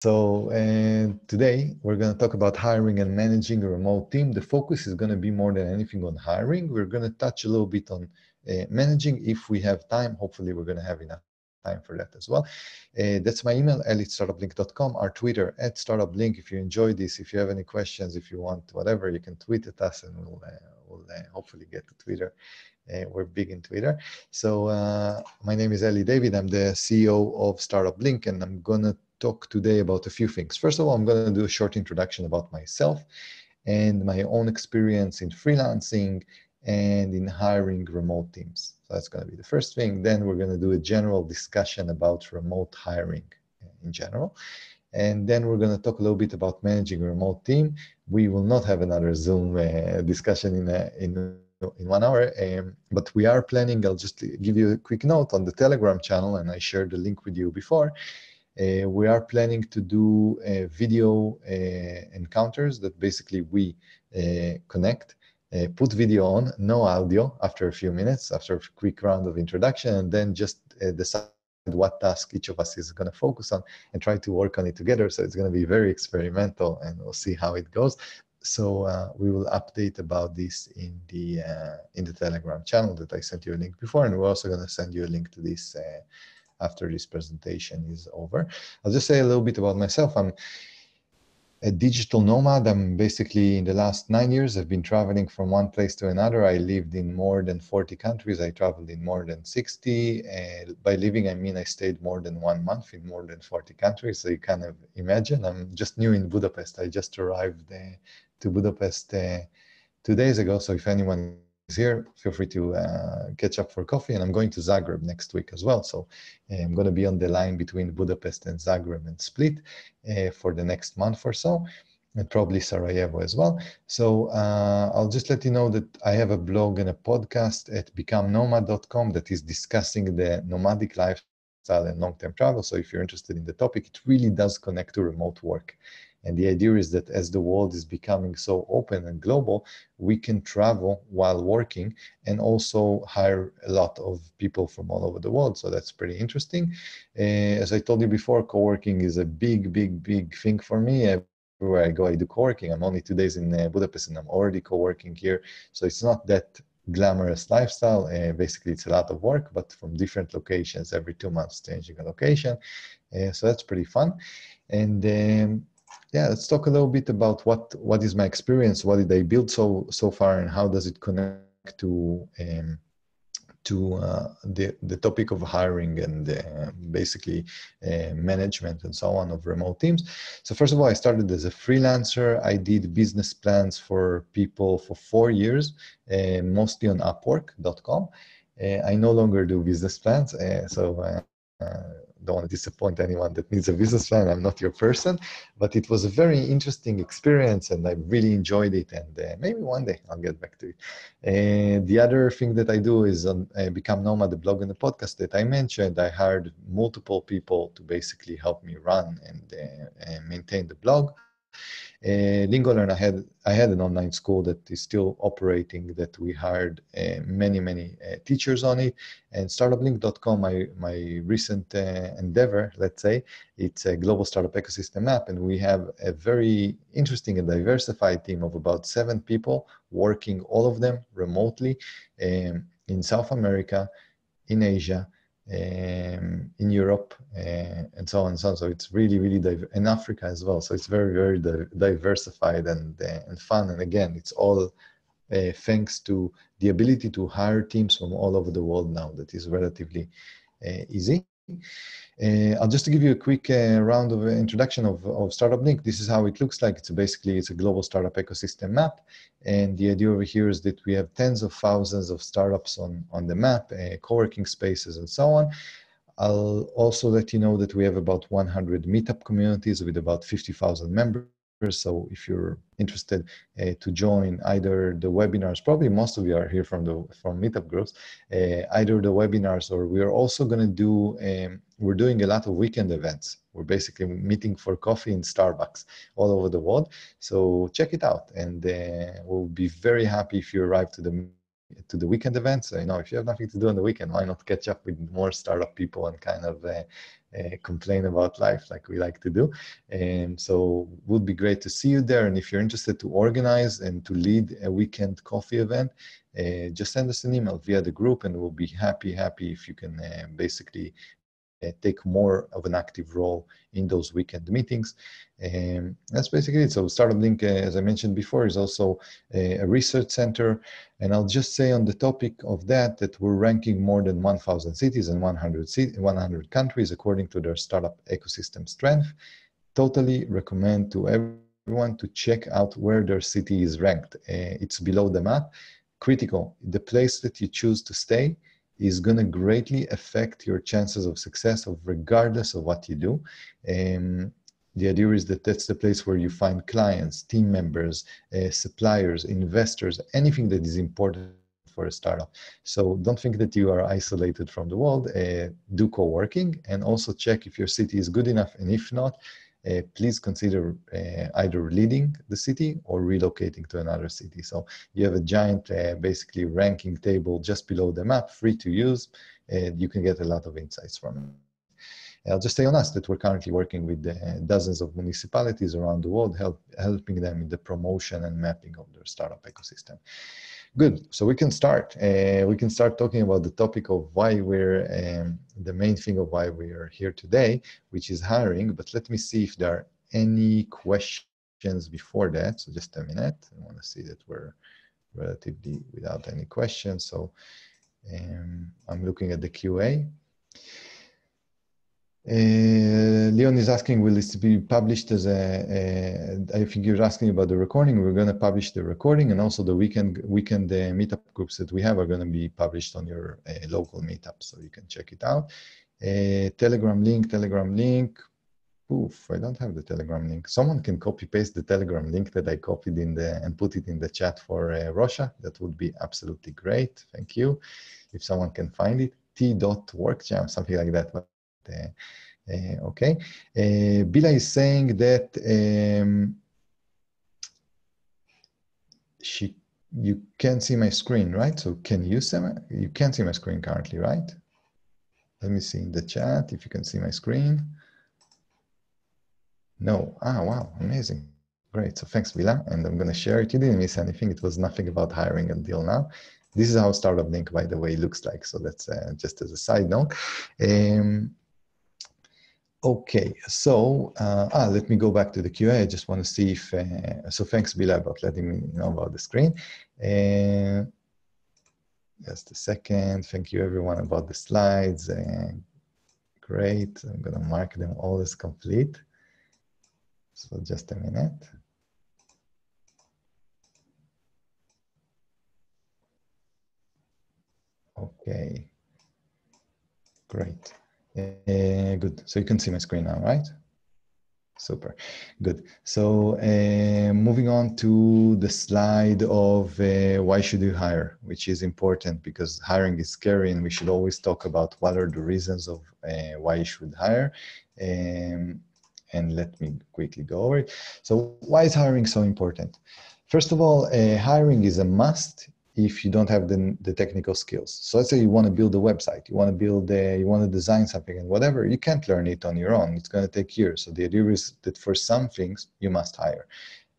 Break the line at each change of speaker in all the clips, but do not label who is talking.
Today we're going to talk about hiring and managing a remote team. The focus is going to be more than anything on hiring. We're going to touch a little bit on managing if we have time. Hopefully we're going to have enough time for that as well. That's my email, eli@startuplink.com, our Twitter @startuplink. If you enjoyed this, if you have any questions, if you want whatever, you can tweet at us and we'll hopefully get to Twitter. We're big in Twitter. My name is Eli David. I'm the CEO of StartupBlink, and I'm going to talk today about a few things. First of all, I'm going to do a short introduction about myself and my own experience in freelancing and in hiring remote teams. So that's going to be the first thing. Then we're going to do a general discussion about remote hiring in general. And then we're going to talk a little bit about managing a remote team. We will not have another Zoom discussion in 1 hour, but we are planning, I'll just give you a quick note on the Telegram channel, and I shared the link with you before. We are planning to do video encounters that basically we connect, put video on, no audio after a few minutes, after a quick round of introduction, and then just decide what task each of us is going to focus on and try to work on it together. So it's going to be very experimental, and we'll see how it goes. So we will update about this in the Telegram channel that I sent you a link before, and we're also going to send you a link to this after this presentation is over. I'll just say a little bit about myself. I'm a digital nomad. I'm basically, in the last 9 years, I've been traveling from one place to another. I lived in more than 40 countries. I traveled in more than 60. By living, I mean I stayed more than 1 month in more than 40 countries. So you kind of imagine. I'm just new in Budapest. I just arrived to Budapest 2 days ago. So if anyone is here, feel free to catch up for coffee. And I'm going to Zagreb next week as well. So I'm going to be on the line between Budapest and Zagreb and Split for the next month or so, and probably Sarajevo as well. So I'll just let you know that I have a blog and a podcast at becomenomad.com that is discussing the nomadic lifestyle and long-term travel. So if you're interested in the topic, it really does connect to remote work. And the idea is that as the world is becoming so open and global, we can travel while working and also hire a lot of people from all over the world. So that's pretty interesting. As I told you before, co-working is a big, big, big thing for me. Everywhere I go, I do co-working. I'm only 2 days in Budapest and I'm already co-working here. So it's not that glamorous lifestyle. Basically, it's a lot of work, but from different locations, every 2 months changing a location. So that's pretty fun. And yeah, let's talk a little bit about what is my experience, what did I build so far, and how does it connect to the topic of hiring and basically management and so on of remote teams. So first of all, I started as a freelancer. I did business plans for people for 4 years, mostly on Upwork.com. I no longer do business plans, don't want to disappoint anyone that needs a business plan. I'm not your person, but it was a very interesting experience and I really enjoyed it. And maybe one day I'll get back to it. The other thing that I do is on Become Nomad, the blog and the podcast that I mentioned. I hired multiple people to basically help me run and maintain the blog. Lingolearn, I had an online school that is still operating, that we hired many teachers on it. And StartupBlink.com, my recent endeavor, let's say, it's a global startup ecosystem app, and we have a very interesting and diversified team of about 7 people working, all of them remotely, in South America, in Asia, in Europe, and so on and so on. So it's really in Africa as well. So it's very diversified and fun. And again, it's all thanks to the ability to hire teams from all over the world now. That is relatively easy. I'll just give you a quick round of introduction of StartupBlink. This is how it looks like. It's a global startup ecosystem map. And the idea over here is that we have tens of thousands of startups on the map, co-working spaces and so on. I'll also let you know that we have about 100 meetup communities with about 50,000 members. So if you're interested to join either the webinars, probably most of you are here from meetup groups, either the webinars, or we're also going to do, we're doing a lot of weekend events. We're basically meeting for coffee in Starbucks all over the world. So check it out, and we'll be very happy if you arrive to the to the weekend events. So, if you have nothing to do on the weekend, why not catch up with more startup people and kind of complain about life like we like to do. And so it would be great to see you there. And if you're interested to organize and to lead a weekend coffee event, just send us an email via the group, and we'll be happy if you can basically take more of an active role in those weekend meetings. That's basically it. So StartupBlink, as I mentioned before, is also a research center. And I'll just say on the topic of that we're ranking more than 1,000 cities and 100 countries according to their startup ecosystem strength. Totally recommend to everyone to check out where their city is ranked. It's below the map. Critical. The place that you choose to stay is going to greatly affect your chances of success regardless of what you do. The idea is that that's the place where you find clients, team members, suppliers, investors, anything that is important for a startup. So don't think that you are isolated from the world. Do co-working, and also check if your city is good enough, and if not, please consider either leaving the city or relocating to another city. So you have a giant basically ranking table just below the map, free to use. You can get a lot of insights from it. I'll just say on us that we're currently working with dozens of municipalities around the world, helping them in the promotion and mapping of their startup ecosystem. Good. So we can start. We can start talking about the topic of why we're, the main thing of why we are here today, which is hiring. But let me see if there are any questions before that. So just a minute. I want to see that we're relatively without any questions. So I'm looking at the QA. Leon is asking, will this be published as I think you're asking about the recording. We're going to publish the recording, and also the weekend meetup groups that we have are going to be published on your local meetup, so you can check it out. Telegram link. Oof, I don't have the Telegram link. Someone can copy paste the Telegram link that I copied and put it in the chat for Rosha. That would be absolutely great. Thank you. If someone can find it, t.workjam, something like that. But, okay. Bila is saying that you can't see my screen, right? So can you see you can't see my screen currently, right? Let me see in the chat if you can see my screen. No. Wow, amazing. Great. So thanks, Bila. And I'm going to share it. You didn't miss anything. It was nothing about hiring until now. This is how StartupBlink, by the way, looks like. So that's just as a side note. Okay, so let me go back to the QA. I just want to see if, so thanks, Bila, about letting me know about the screen. Just a second. Thank you, everyone, about the slides. Great. I'm going to mark them all as complete. So just a minute. Okay, great. Good. So you can see my screen now, right? Super. Good. So moving on to the slide of why should you hire, which is important because hiring is scary, and we should always talk about what are the reasons of why you should hire. And let me quickly go over it. So why is hiring so important? First of all, hiring is a must if you don't have the technical skills. So let's say you want to build a website, you want to design something and whatever, you can't learn it on your own. It's going to take years. So the idea is that for some things, you must hire.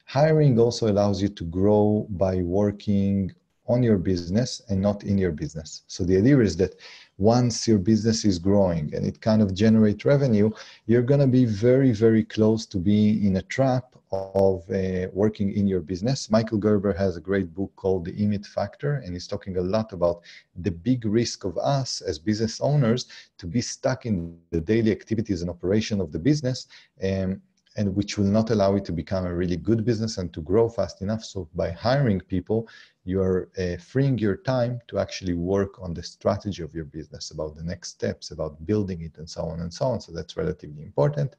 Hiring also allows you to grow by working on your business and not in your business. So the idea is that once your business is growing and it kind of generates revenue, you're going to be very, very close to being in a trap of working in your business. Michael Gerber has a great book called The Emmitt Factor, and he's talking a lot about the big risk of us as business owners to be stuck in the daily activities and operation of the business, and which will not allow it to become a really good business and to grow fast enough. So by hiring people, you are freeing your time to actually work on the strategy of your business, about the next steps, about building it, and so on and so on. So that's relatively important.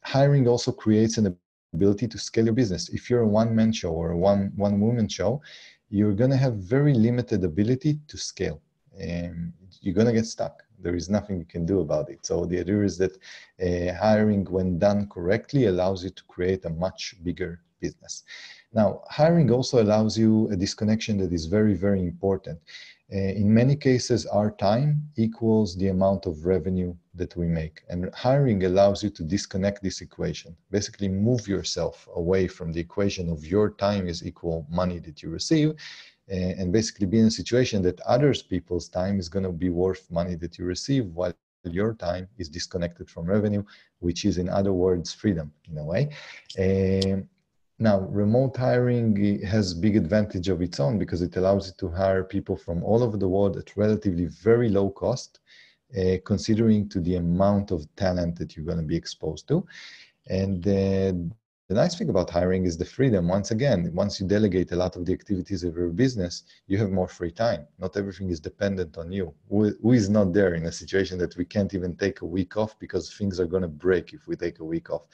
Hiring also creates an ability to scale your business. If you're a one-man show or a one-woman show, you're going to have very limited ability to scale. You're going to get stuck. There is nothing you can do about it. So the idea is that hiring, when done correctly, allows you to create a much bigger business. Now, hiring also allows you a disconnection that is very, very important. In many cases, our time equals the amount of revenue that we make. And hiring allows you to disconnect this equation. Basically, move yourself away from the equation of your time is equal money that you receive, and basically be in a situation that other people's time is going to be worth money that you receive, while your time is disconnected from revenue, which is, in other words, freedom in a way. Now, remote hiring has big advantage of its own because it allows you to hire people from all over the world at relatively very low cost, considering to the amount of talent that you're going to be exposed to. And the nice thing about hiring is the freedom. Once again, once you delegate a lot of the activities of your business, you have more free time. Not everything is dependent on you. Who is not there in a situation that we can't even take a week off because things are going to break if we take a week off?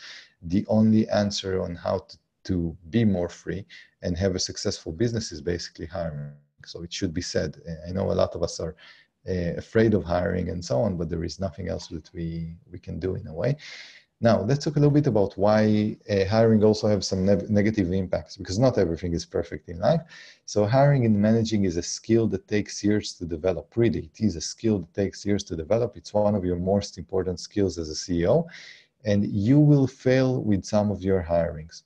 The only answer on how to be more free and have a successful business is basically hiring. So it should be said. I know a lot of us are afraid of hiring and so on, but there is nothing else that we can do in a way. Now, let's talk a little bit about why hiring also has some negative impacts, because not everything is perfect in life. So hiring and managing is a skill that takes years to develop. Really, it is a skill that takes years to develop. It's one of your most important skills as a CEO, and you will fail with some of your hirings.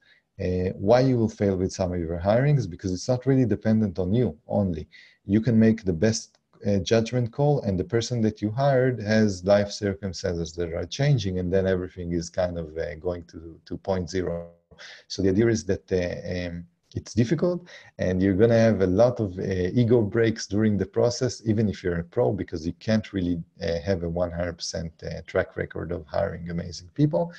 Why you will fail with some of your hirings? Because it's not really dependent on you only. You can make the best judgment call, and the person that you hired has life circumstances that are changing, and then everything is kind of going to point zero. So the idea is that it's difficult, and you're going to have a lot of ego breaks during the process, even if you're a pro, because you can't really have a 100% track record of hiring amazing people.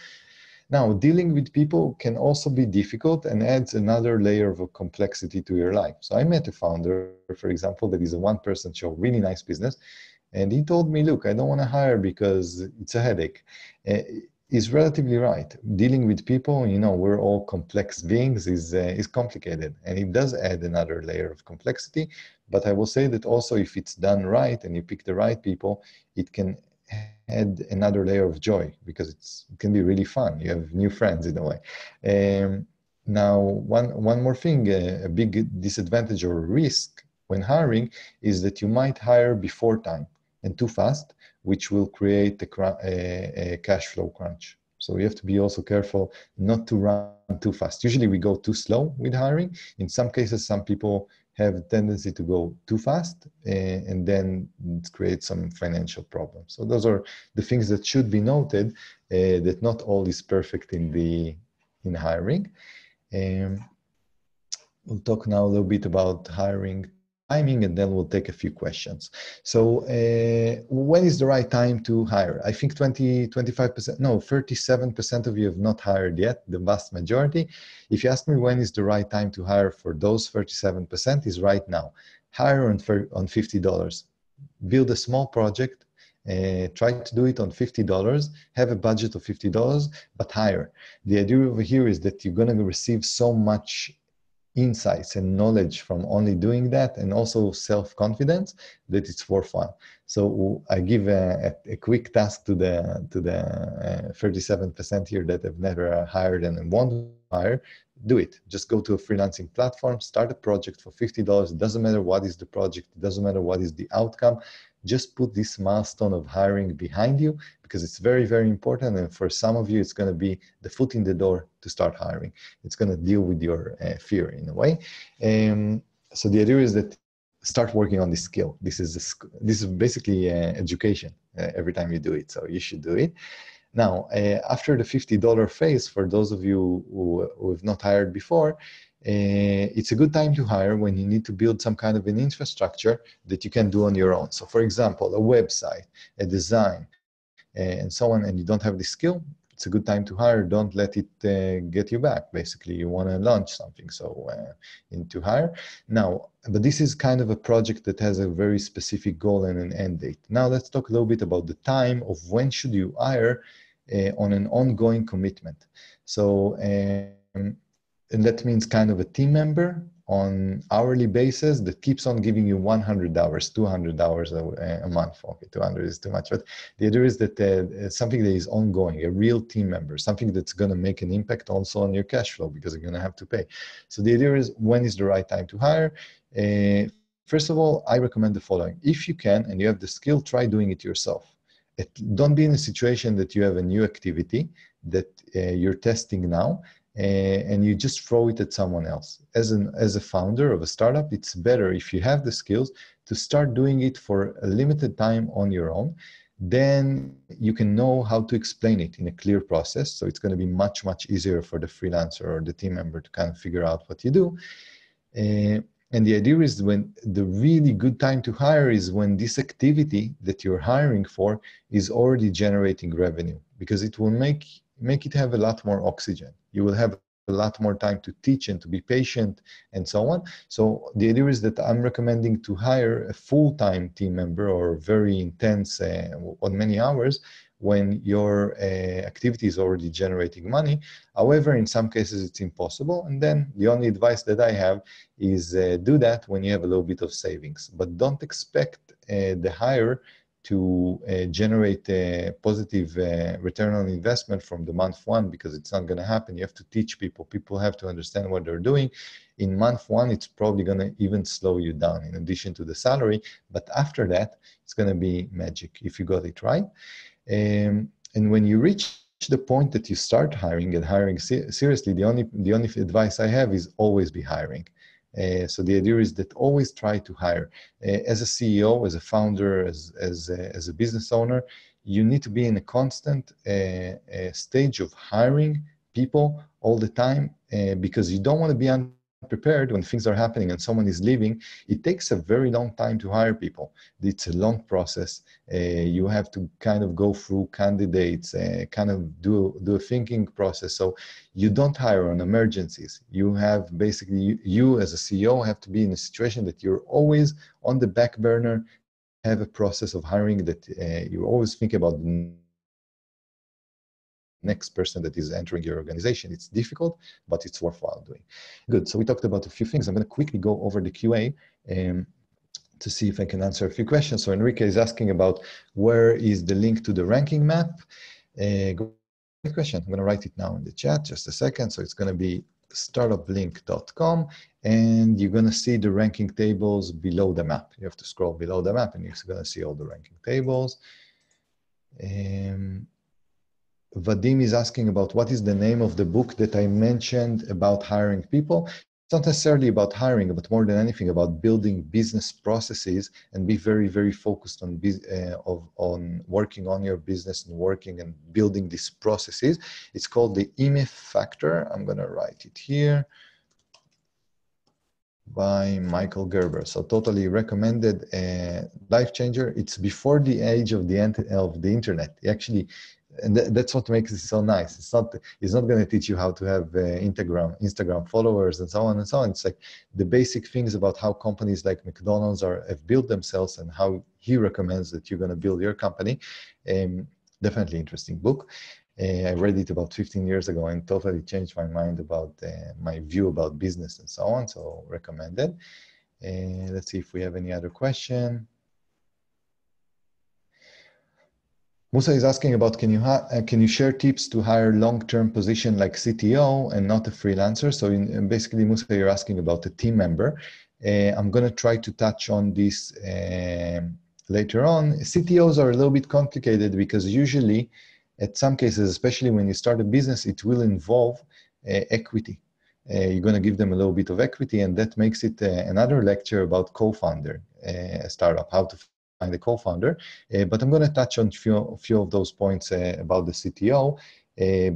Now, dealing with people can also be difficult and adds another layer of complexity to your life. So I met a founder, for example, that is a one-person show, really nice business. And he told me, look, I don't want to hire because it's a headache. He's relatively right. Dealing with people, you know, we're all complex beings, is complicated. And it does add another layer of complexity. But I will say that also if it's done right and you pick the right people, it can add another layer of joy, because it can be really fun. You have new friends in a way. Now, one more thing, a big disadvantage or risk when hiring is that you might hire before time and too fast, which will create a cash flow crunch. So you have to be also careful not to run too fast. Usually we go too slow with hiring. In some cases, some people have a tendency to go too fast, and then it creates some financial problems. So those are the things that should be noted, that not all is perfect in hiring. We'll talk now a little bit about hiring timing, and then we'll take a few questions. So when is the right time to hire? I think 25%, no, 37% of you have not hired yet, the vast majority. If you ask me when is the right time to hire for those 37%, is right now. Hire on $50. Build a small project, try to do it on $50, have a budget of $50, but hire. The idea over here is that you're going to receive so much insights and knowledge from only doing that, and also self-confidence, that it's worthwhile. So I give a quick task to the 37% here that have never hired and want to hire. Do it. Just go to a freelancing platform, start a project for $50. It doesn't matter what is the project. It doesn't matter what is the outcome. Just put this milestone of hiring behind you, because it's very, very important. And for some of you, it's going to be the foot in the door to start hiring. It's going to deal with your fear in a way. So the idea is that start working on this skill. This is basically education every time you do it. So you should do it. Now, after the $50 phase, for those of you who have not hired before, it's a good time to hire when you need to build some kind of an infrastructure that you can do on your own. So for example, a website, a design, and so on, and you don't have the skill, it's a good time to hire. Don't let it get you back. Basically, you want to launch something, so you need to hire. Now, but this is kind of a project that has a very specific goal and an end date. Now, let's talk a little bit about the time of when should you hire on an ongoing commitment. So, and that means kind of a team member on hourly basis that keeps on giving you 100 hours, 200 hours a month. Okay, 200 is too much, but the idea is that it's something that is ongoing, a real team member, something that's going to make an impact also on your cash flow because you're going to have to pay. So the idea is, when is the right time to hire? First of all, I recommend the following. If you can and you have the skill, try doing it yourself. Don't be in a situation that you have a new activity that you're testing now, and you just throw it at someone else. As a founder of a startup, it's better if you have the skills to start doing it for a limited time on your own. Then you can know how to explain it in a clear process. So it's going to be much, much easier for the freelancer or the team member to kind of figure out what you do. And the idea is, when the really good time to hire is when this activity that you're hiring for is already generating revenue, because it will make it have a lot more oxygen. You will have a lot more time to teach and to be patient and so on. So the idea is that I'm recommending to hire a full-time team member or very intense on many hours when your activity is already generating money. However, in some cases it's impossible. And then the only advice that I have is do that when you have a little bit of savings. But don't expect the hire to generate a positive return on investment from the month one, because it's not going to happen. You have to teach people. People have to understand what they're doing. In month one, it's probably going to even slow you down in addition to the salary. But after that, it's going to be magic if you got it right. And when you reach the point that you start hiring and hiring seriously, the only advice I have is always be hiring. So the idea is that always try to hire. As a CEO, as a founder, as a business owner, you need to be in a constant stage of hiring people all the time, because you don't want to be unprepared when things are happening and someone is leaving. It takes a very long time to hire people. It's a long process. You have to kind of go through candidates, kind of do a thinking process. So you don't hire on emergencies. You have basically, you as a CEO have to be in a situation that you're always on the back burner, have a process of hiring that you always think about the next person that is entering your organization. It's difficult, but it's worthwhile doing. Good, so we talked about a few things. I'm gonna quickly go over the QA to see if I can answer a few questions. So Enrique is asking about where is the link to the ranking map. Great question. I'm gonna write it now in the chat, just a second. So it's gonna be startupblink.com, and you're gonna see the ranking tables below the map. You have to scroll below the map and you're gonna see all the ranking tables. Vadim is asking about what is the name of the book that I mentioned about hiring people. It's not necessarily about hiring, but more than anything about building business processes and be very, very focused on working on your business and working and building these processes. It's called the Emmitt Factor. I'm going to write it here, by Michael Gerber. So totally recommended, life changer. It's before the age of the internet. Actually, and that's what makes it so nice. It's not going to teach you how to have Instagram followers and so on and so on. It's like the basic things about how companies like McDonald's have built themselves and how he recommends that you're going to build your company. Definitely interesting book. I read it about 15 years ago and totally changed my mind about my view about business and so on. So recommended. Let's see if we have any other question. Musa is asking about, can you share tips to hire long-term position like CTO and not a freelancer? So basically, Musa, you're asking about a team member. I'm going to try to touch on this later on. CTOs are a little bit complicated because usually, at some cases, especially when you start a business, it will involve equity. You're going to give them a little bit of equity, and that makes it another lecture about co-founder startup, how to find a co-founder. But I'm going to touch on a few of those points about the CTO.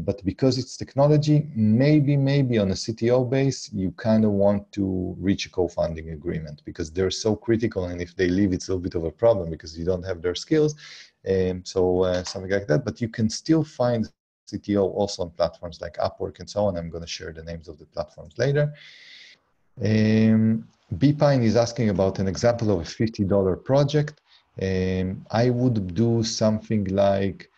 But because it's technology, maybe on a CTO base, you kind of want to reach a co-founding agreement because they're so critical, and if they leave, it's a little bit of a problem because you don't have their skills. So something like that. But you can still find CTO also on platforms like Upwork and so on. I'm going to share the names of the platforms later. Bpine is asking about an example of a $50 project. I would do something like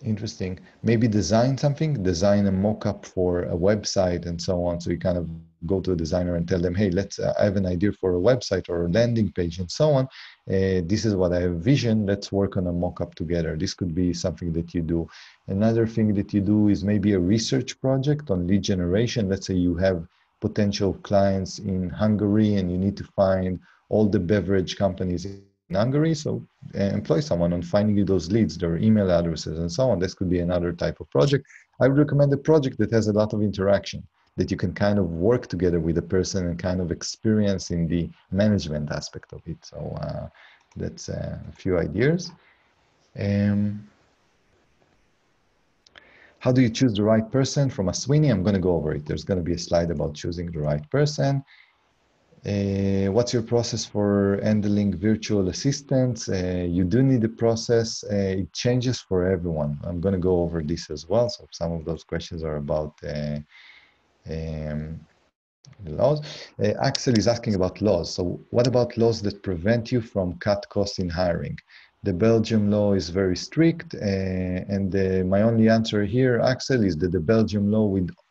Interesting. Maybe design something, design a mock-up for a website and so on. So you kind of go to a designer and tell them, hey, I have an idea for a website or a landing page and so on. This is what I have vision. Let's work on a mock-up together. This could be something that you do. Another thing that you do is maybe a research project on lead generation. Let's say you have potential clients in Hungary and you need to find all the beverage companies in Hungary. So employ someone on finding you those leads, their email addresses and so on. This could be another type of project. I would recommend a project that has a lot of interaction, that you can kind of work together with the person and kind of experience in the management aspect of it. So that's a few ideas. How do you choose the right person from a Sweeney? I'm going to go over it. There's going to be a slide about choosing the right person. What's your process for handling virtual assistants? You do need a process. It changes for everyone. I'm going to go over this as well. So some of those questions are about the laws. Axel is asking about laws. So what about laws that prevent you from cut costs in hiring? The Belgium law is very strict, and my only answer here, Axel, is that the Belgium law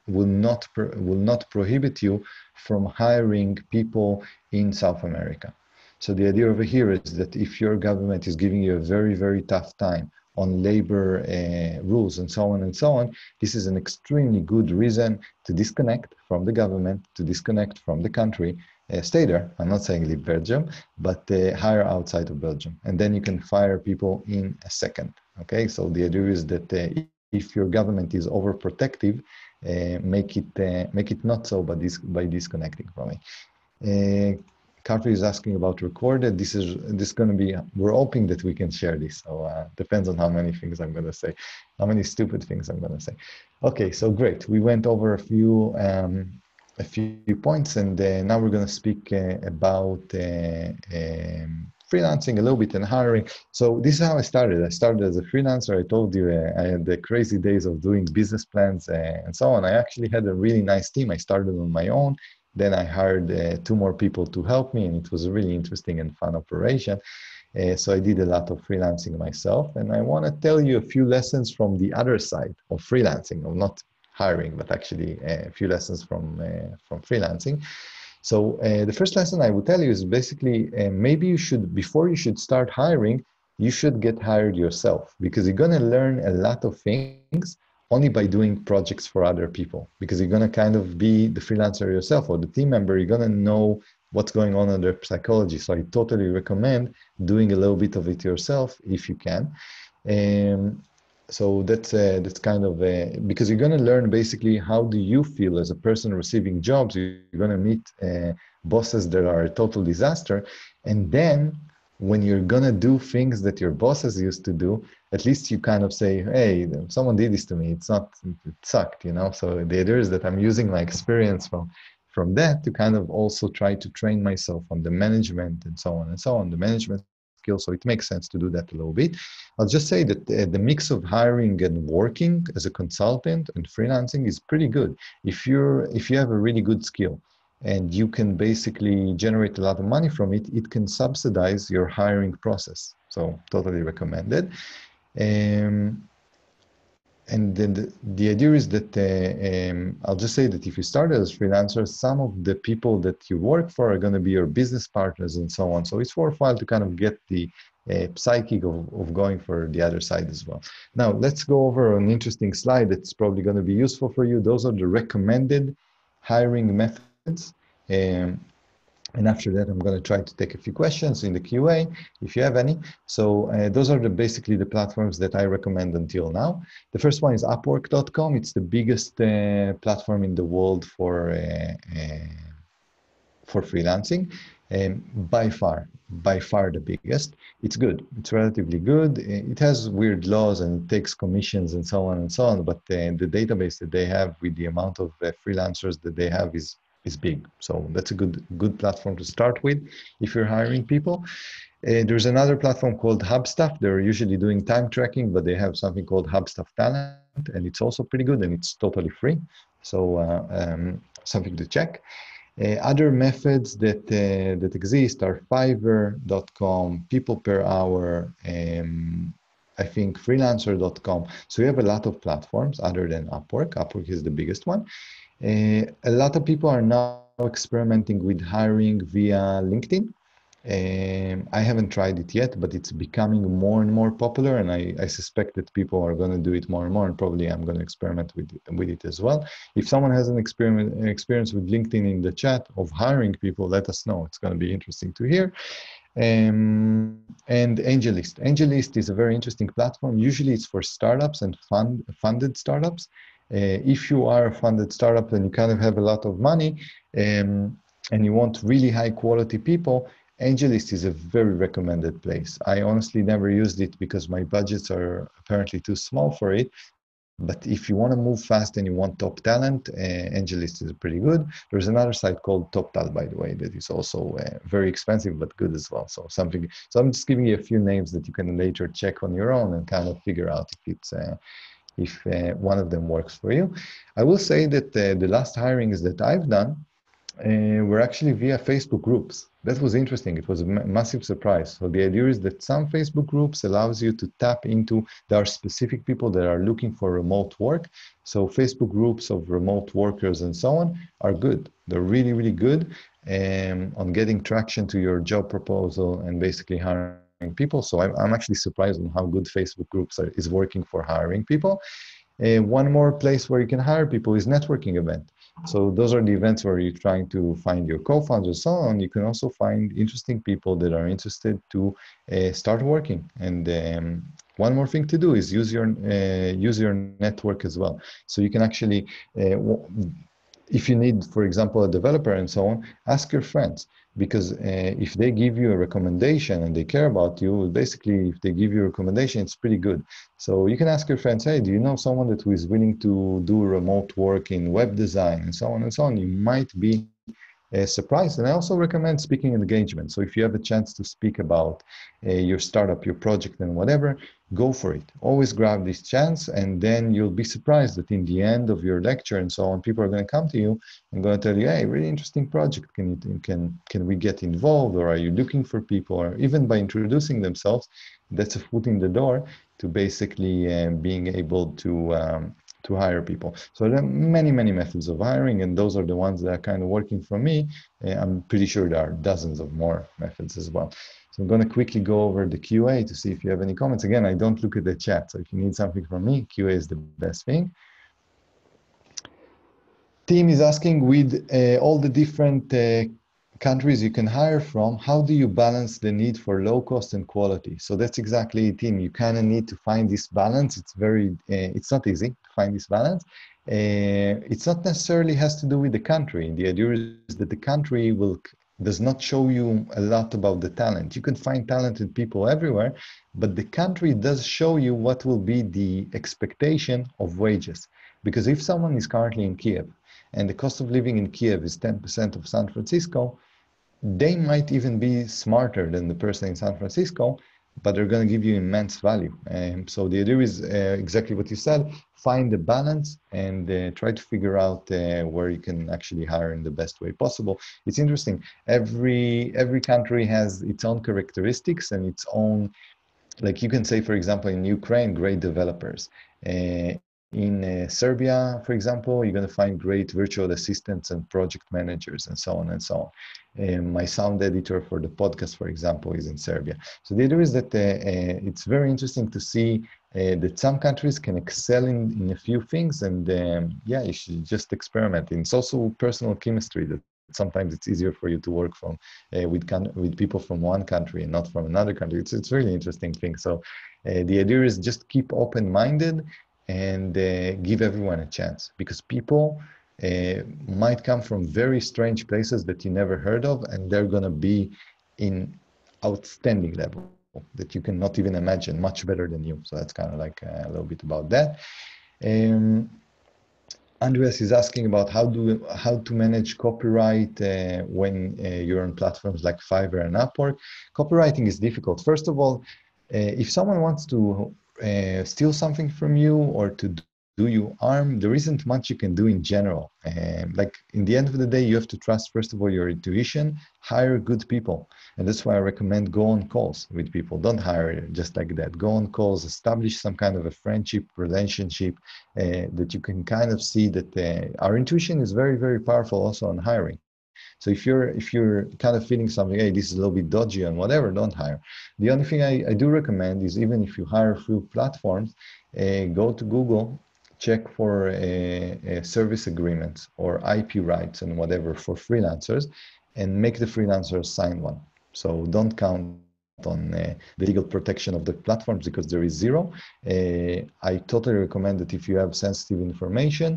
will not prohibit you from hiring people in South America. So the idea over here is that if your government is giving you a very, very tough time on labor rules and so on, this is an extremely good reason to disconnect from the government, to disconnect from the country, stay there. I'm not saying leave Belgium, but hire outside of Belgium. And then you can fire people in a second, okay? So the idea is that if your government is overprotective, make it not so by disconnecting from it. Carter is asking about recorded. This is going to be, we're hoping that we can share this. So depends on how many things I'm going to say, how many stupid things I'm going to say. Okay, so great. We went over a few points, and now we're going to speak about freelancing a little bit and hiring. So this is how I started. I started as a freelancer. I told you I had the crazy days of doing business plans and so on. I actually had a really nice team. I started on my own. Then I hired 2 more people to help me, and it was a really interesting and fun operation. So I did a lot of freelancing myself, and I want to tell you a few lessons from the other side of freelancing, of not hiring, but actually a few lessons from freelancing. So the first lesson I would tell you is basically maybe before you should start hiring, you should get hired yourself, because you're going to learn a lot of things only by doing projects for other people, because you're going to kind of be the freelancer yourself or the team member. You're going to know what's going on in their psychology. So I totally recommend doing a little bit of it yourself if you can. So that's kind of because you're going to learn basically how do you feel as a person receiving jobs. You're going to meet bosses that are a total disaster, and then when you're going to do things that your bosses used to do, at least you kind of say, hey, someone did this to me. It sucked, you know? So the idea is that I'm using my experience from that to kind of also try to train myself on the management and so on, the management skills. So it makes sense to do that a little bit. I'll just say that the mix of hiring and working as a consultant and freelancing is pretty good. If you have a really good skill, and you can basically generate a lot of money from it, it can subsidize your hiring process. So totally recommended. And then the idea is that I'll just say that if you start as freelancer, some of the people that you work for are going to be your business partners and so on. So it's worthwhile to kind of get the psyche of going for the other side as well. Now, let's go over an interesting slide that's probably going to be useful for you. Those are the recommended hiring methods. And after that, I'm going to try to take a few questions in the QA, if you have any. So those are basically the platforms that I recommend until now. The first one is Upwork.com. It's the biggest platform in the world for freelancing, by far the biggest. It's good. It's relatively good. It has weird laws and it takes commissions and so on, but the database that they have with the amount of freelancers that they have is big. So that's a good platform to start with if you're hiring people. There's another platform called Hubstaff. They're usually doing time tracking, but they have something called Hubstaff Talent, and it's also pretty good, and it's totally free. So something to check. Other methods that exist are Fiverr.com, People Per Hour, I think freelancer.com. So you have a lot of platforms other than Upwork. Upwork is the biggest one. A lot of people are now experimenting with hiring via LinkedIn. I haven't tried it yet, but it's becoming more and more popular, and I suspect that people are going to do it more and more, and probably I'm going to experiment with it as well. If someone has an experience with LinkedIn in the chat of hiring people, let us know. It's going to be interesting to hear. And Angellist. Angellist is a very interesting platform. Usually it's for startups and funded startups. If you are a funded startup and you kind of have a lot of money and you want really high quality people, Angellist is a very recommended place. I honestly never used it because my budgets are apparently too small for it. But if you want to move fast and you want top talent, Angellist is pretty good. There's another site called TopTal, by the way, that is also very expensive but good as well. So I'm just giving you a few names that you can later check on your own and kind of figure out if one of them works for you. I will say that the last hirings that I've done were actually via Facebook groups. That was interesting. It was a massive surprise. So the idea is that some Facebook groups allows you to tap into, there are specific people that are looking for remote work. So Facebook groups of remote workers and so on are good. They're really, really good on getting traction to your job proposal and basically hiring people. So I'm actually surprised on how good Facebook groups is working for hiring people. One more place where you can hire people is networking event. So those are the events where you're trying to find your co-founders and so on. You can also find interesting people that are interested to start working. And one more thing to do is use your network as well. So you can actually, if you need, for example, a developer and so on, ask your friends. Because if they give you a recommendation and they care about you, basically, if they give you a recommendation, it's pretty good. So you can ask your friends, hey, do you know someone that who is willing to do remote work in web design and so on and so on? You might be surprised. And I also recommend speaking engagement. So if you have a chance to speak about your startup, your project and whatever, go for it. Always grab this chance, and then you'll be surprised that in the end of your lecture and so on, people are going to come to you and going to tell you, hey, really interesting project. Can we get involved, or are you looking for people? Or even by introducing themselves, that's a foot in the door to basically being able to hire people. So there are many, many methods of hiring, and those are the ones that are kind of working for me. I'm pretty sure there are dozens of more methods as well. So I'm going to quickly go over the QA to see if you have any comments. Again, I don't look at the chat, so if you need something from me, QA is the best thing. Team is asking, with all the different countries you can hire from, how do you balance the need for low cost and quality? So that's exactly it, team. You kind of need to find this balance. It's it's not easy to find this balance. It's not necessarily has to do with the country. The idea is that the country does not show you a lot about the talent. You can find talented people everywhere, but the country does show you what will be the expectation of wages. Because if someone is currently in Kiev and the cost of living in Kiev is 10% of San Francisco, they might even be smarter than the person in San Francisco, but they're going to give you immense value. So the idea is exactly what you said, find the balance and try to figure out where you can actually hire in the best way possible. It's interesting. Every country has its own characteristics and its own, like you can say, for example, in Ukraine, great developers. In Serbia, for example, you're going to find great virtual assistants and project managers and so on and so on. My sound editor for the podcast, for example, is in Serbia. So the idea is that it's very interesting to see that some countries can excel in a few things, and yeah, you should just experiment. And it's also personal chemistry that sometimes it's easier for you to work with people from one country and not from another country. It's really interesting thing. So the idea is just keep open-minded and give everyone a chance, because people might come from very strange places that you never heard of, and they're going to be in outstanding level that you cannot even imagine, much better than you. So that's kind of like a little bit about that. Andreas is asking about how to manage copyright when you're on platforms like Fiverr and Upwork. Copywriting is difficult. First of all, if someone wants to steal something from you or to do you harm, there isn't much you can do in general. Like in the end of the day, you have to trust, first of all, your intuition, hire good people. And that's why I recommend go on calls with people. Don't hire just like that. Go on calls, establish some kind of a friendship, relationship that you can kind of see that our intuition is very, very powerful also on hiring. So if you're kind of feeling something, hey, this is a little bit dodgy and whatever, don't hire. The only thing I do recommend is even if you hire through platforms, go to Google, check for service agreements or IP rights and whatever for freelancers, and make the freelancers sign one. So don't count on the legal protection of the platforms because there is zero. I totally recommend that if you have sensitive information,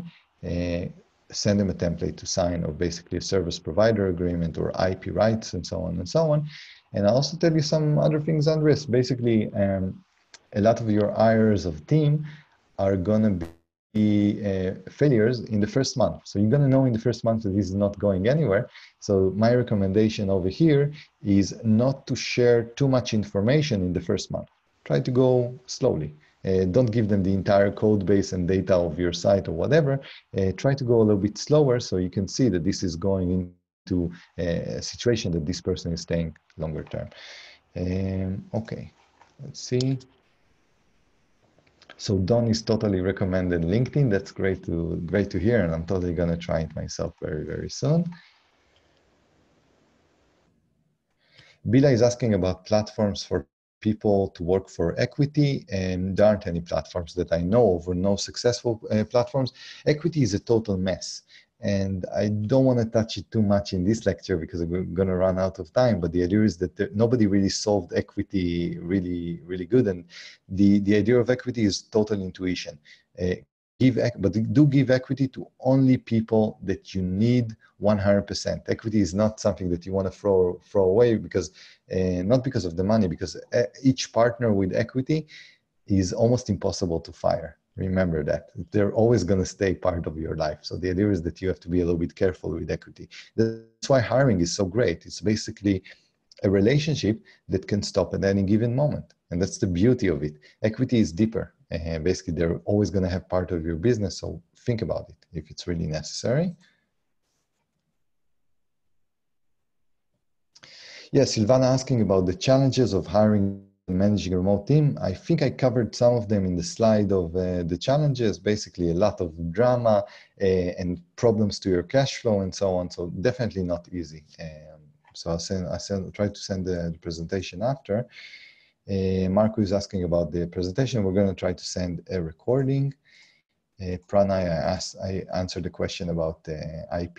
send them a template to sign, or basically a service provider agreement or IP rights and so on and so on. And I'll also tell you some other things, Andres. Basically, a lot of your hires of team are gonna be failures in the first month. So you're gonna know in the first month that this is not going anywhere. So my recommendation over here is not to share too much information in the first month. Try to go slowly. Don't give them the entire code base and data of your site or whatever. Try to go a little bit slower so you can see that this is going into a situation that this person is staying longer term. Okay, let's see. So Don is totally recommended LinkedIn. That's great to hear, and I'm totally gonna try it myself very, very soon. Bila is asking about platforms for people to work for equity, and there aren't any platforms that I know of, or no successful platforms. Equity is a total mess, and I don't want to touch it too much in this lecture because we're going to run out of time. But the idea is that nobody really solved equity really good, and the idea of equity is total intuition. But do give equity to only people that you need 100%. Equity is not something that you want to throw away because not because of the money, because each partner with equity is almost impossible to fire. Remember that. They're always going to stay part of your life. So the idea is that you have to be a little bit careful with equity. That's why hiring is so great. It's basically a relationship that can stop at any given moment. And that's the beauty of it. Equity is deeper. Basically, they're always going to have part of your business. So think about it if it's really necessary. Yeah, Silvana asking about the challenges of hiring and managing a remote team. I think I covered some of them in the slide of the challenges, basically a lot of drama and problems to your cash flow and so on. So definitely not easy. So I'll try to send the presentation after. Marco is asking about the presentation. We're going to try to send a recording. Pranay, I answered the question about the IP.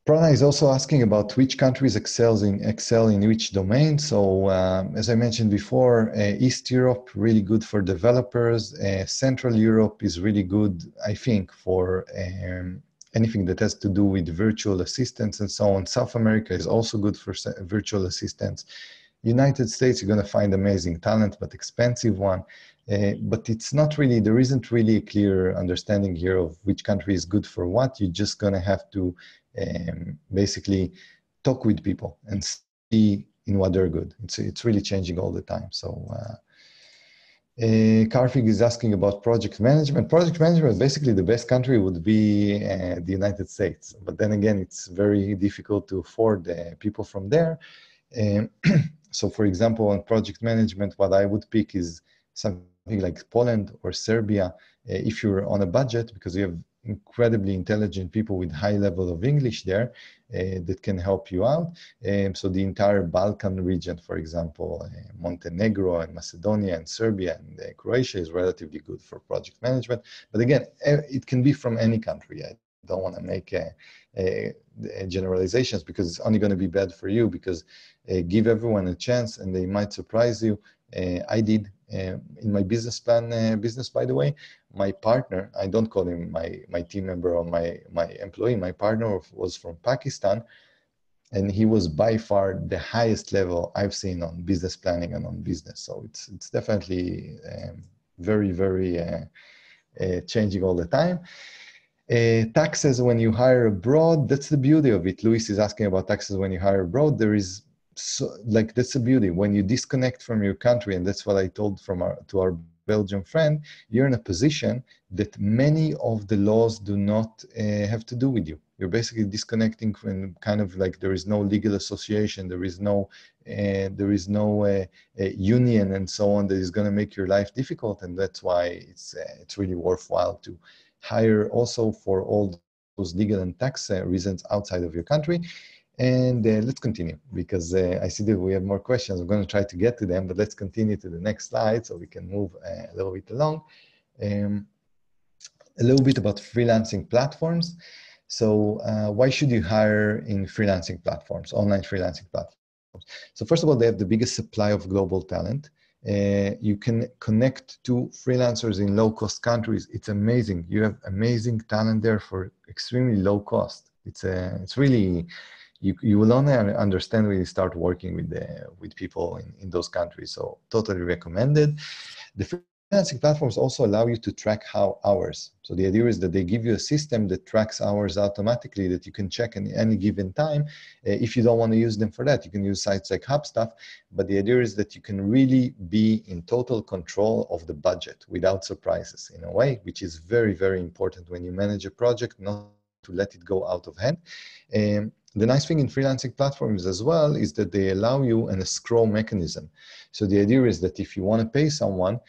Pranay is also asking about which countries excel in which domain. So as I mentioned before, East Europe, really good for developers. Central Europe is really good, I think, for anything that has to do with virtual assistants and so on. South America is also good for virtual assistants. United States, you're going to find amazing talent, but expensive one. But it's not really, there isn't really a clear understanding here of which country is good for what. You're just going to have to basically talk with people and see in what they're good. It's really changing all the time. So Karthik is asking about project management. Project management, basically the best country would be the United States. But then again, it's very difficult to afford people from there. So for example, on project management, what I would pick is something like Poland or Serbia, if you're on a budget, because you have incredibly intelligent people with high level of English there that can help you out. So the entire Balkan region, for example, Montenegro and Macedonia and Serbia and Croatia is relatively good for project management. But again, it can be from any country. I don't want to make generalizations because it's only going to be bad for you, because give everyone a chance and they might surprise you. I did in my business plan, by the way, my partner, I don't call him my team member or my employee, my partner was from Pakistan, and he was by far the highest level I've seen on business planning and on business. So it's definitely very, very changing all the time. Taxes when you hire abroad, that's the beauty of it. Luis is asking about taxes when you hire abroad. There is that's the beauty when you disconnect from your country, and that's what I told to our Belgian friend, you're in a position that many of the laws do not have to do with you. You're basically disconnecting from kind of like there is no legal association, there is no union and so on that is going to make your life difficult, and that's why it's really worthwhile to hire also for all those legal and tax reasons outside of your country. And let's continue, because I see that we have more questions. I'm going to try to get to them, but let's continue to the next slide so we can move a little bit along. A little bit about freelancing platforms. So why should you hire in freelancing platforms, online freelancing platforms? So first of all, they have the biggest supply of global talent. You can connect to freelancers in low-cost countries. It's amazing. You have amazing talent there for extremely low cost. It's really, you will only understand when you start working with people in those countries. So totally recommended. The freelancing platforms also allow you to track hours. So the idea is that they give you a system that tracks hours automatically that you can check in any given time. If you don't want to use them for that, you can use sites like HubStuff. But the idea is that you can really be in total control of the budget without surprises in a way, which is very, very important when you manage a project, not to let it go out of hand. The nice thing in freelancing platforms as well is that they allow you an escrow mechanism. So the idea is that if you want to pay someone,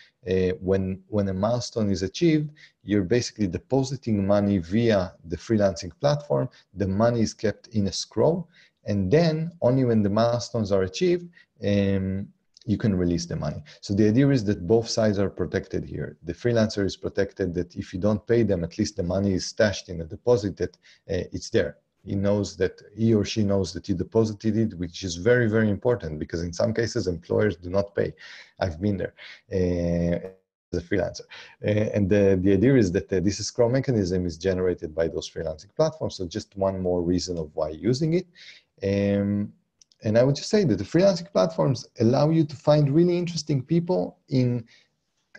when a milestone is achieved, you're basically depositing money via the freelancing platform. The money is kept in escrow, and then only when the milestones are achieved, you can release the money. So the idea is that both sides are protected here. The freelancer is protected that if you don't pay them, at least the money is stashed in a deposit that it's there. He or she knows that you deposited it, which is very, very important, because in some cases, employers do not pay. I've been there as a freelancer. And the idea is that this escrow mechanism is generated by those freelancing platforms. So just one more reason of why using it. And I would just say that the freelancing platforms allow you to find really interesting people,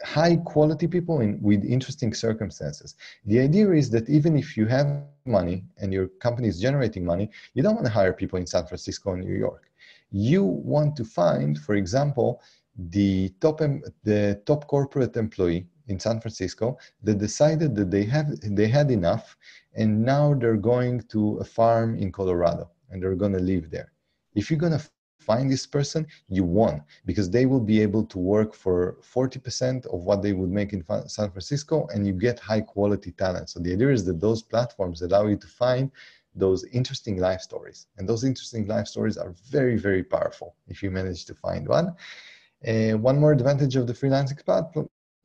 high quality people with interesting circumstances. The idea is that even if you have money and your company is generating money, you don't want to hire people in San Francisco and New York. You want to find, for example, the top corporate employee in San Francisco that decided that they had enough, and now they're going to a farm in Colorado and they're going to live there. If you're going to find this person, you won, because they will be able to work for 40% of what they would make in San Francisco, and you get high quality talent. So the idea is that those platforms allow you to find those interesting life stories, and those interesting life stories are very, very powerful if you manage to find one. One more advantage of the freelancing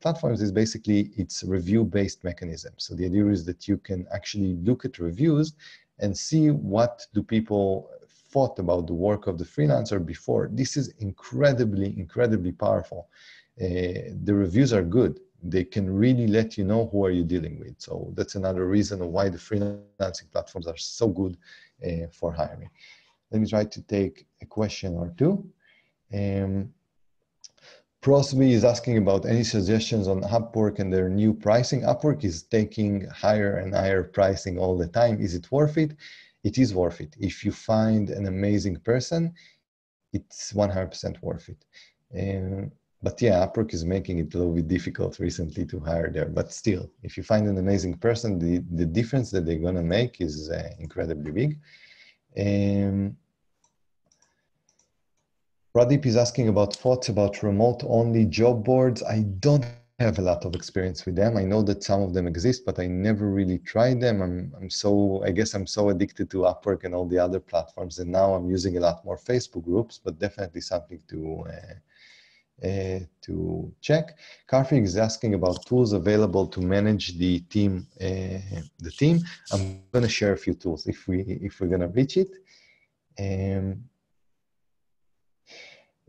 platforms is basically its review-based mechanism. So the idea is that you can actually look at reviews and see what do people thought about the work of the freelancer before. This is incredibly, incredibly powerful. The reviews are good. They can really let you know who are you dealing with. So that's another reason of why the freelancing platforms are so good for hiring. Let me try to take a question or two. Prosby is asking about any suggestions on Upwork and their new pricing. Upwork is taking higher and higher pricing all the time. Is it worth it? It is worth it. If you find an amazing person, it's 100% worth it. But yeah, Upwork is making it a little bit difficult recently to hire there. But still, if you find an amazing person, the difference that they're going to make is incredibly big. Pradeep is asking about thoughts about remote-only job boards. I don't have a lot of experience with them. I know that some of them exist, but I never really tried them. I guess I'm so addicted to Upwork and all the other platforms, and now I'm using a lot more Facebook groups, but definitely something to check. Karfig is asking about tools available to manage the team. I'm going to share a few tools if we're going to reach it.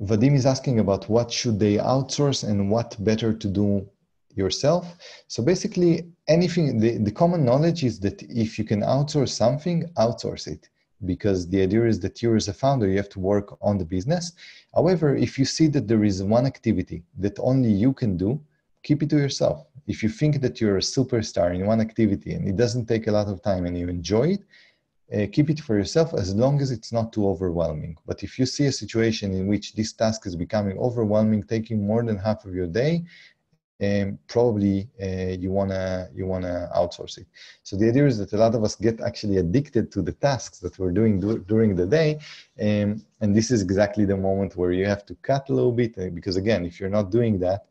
Vadim is asking about what should they outsource and what better to do yourself. So basically, anything, the common knowledge is that if you can outsource something, outsource it, because the idea is that you as a founder, you have to work on the business. However, if you see that there is one activity that only you can do, keep it to yourself. If you think that you're a superstar in one activity and it doesn't take a lot of time and you enjoy it, keep it for yourself as long as it's not too overwhelming. But if you see a situation in which this task is becoming overwhelming, taking more than half of your day, probably you wanna outsource it. So the idea is that a lot of us get actually addicted to the tasks that we're doing during the day, and this is exactly the moment where you have to cut a little bit, because again, if you're not doing that,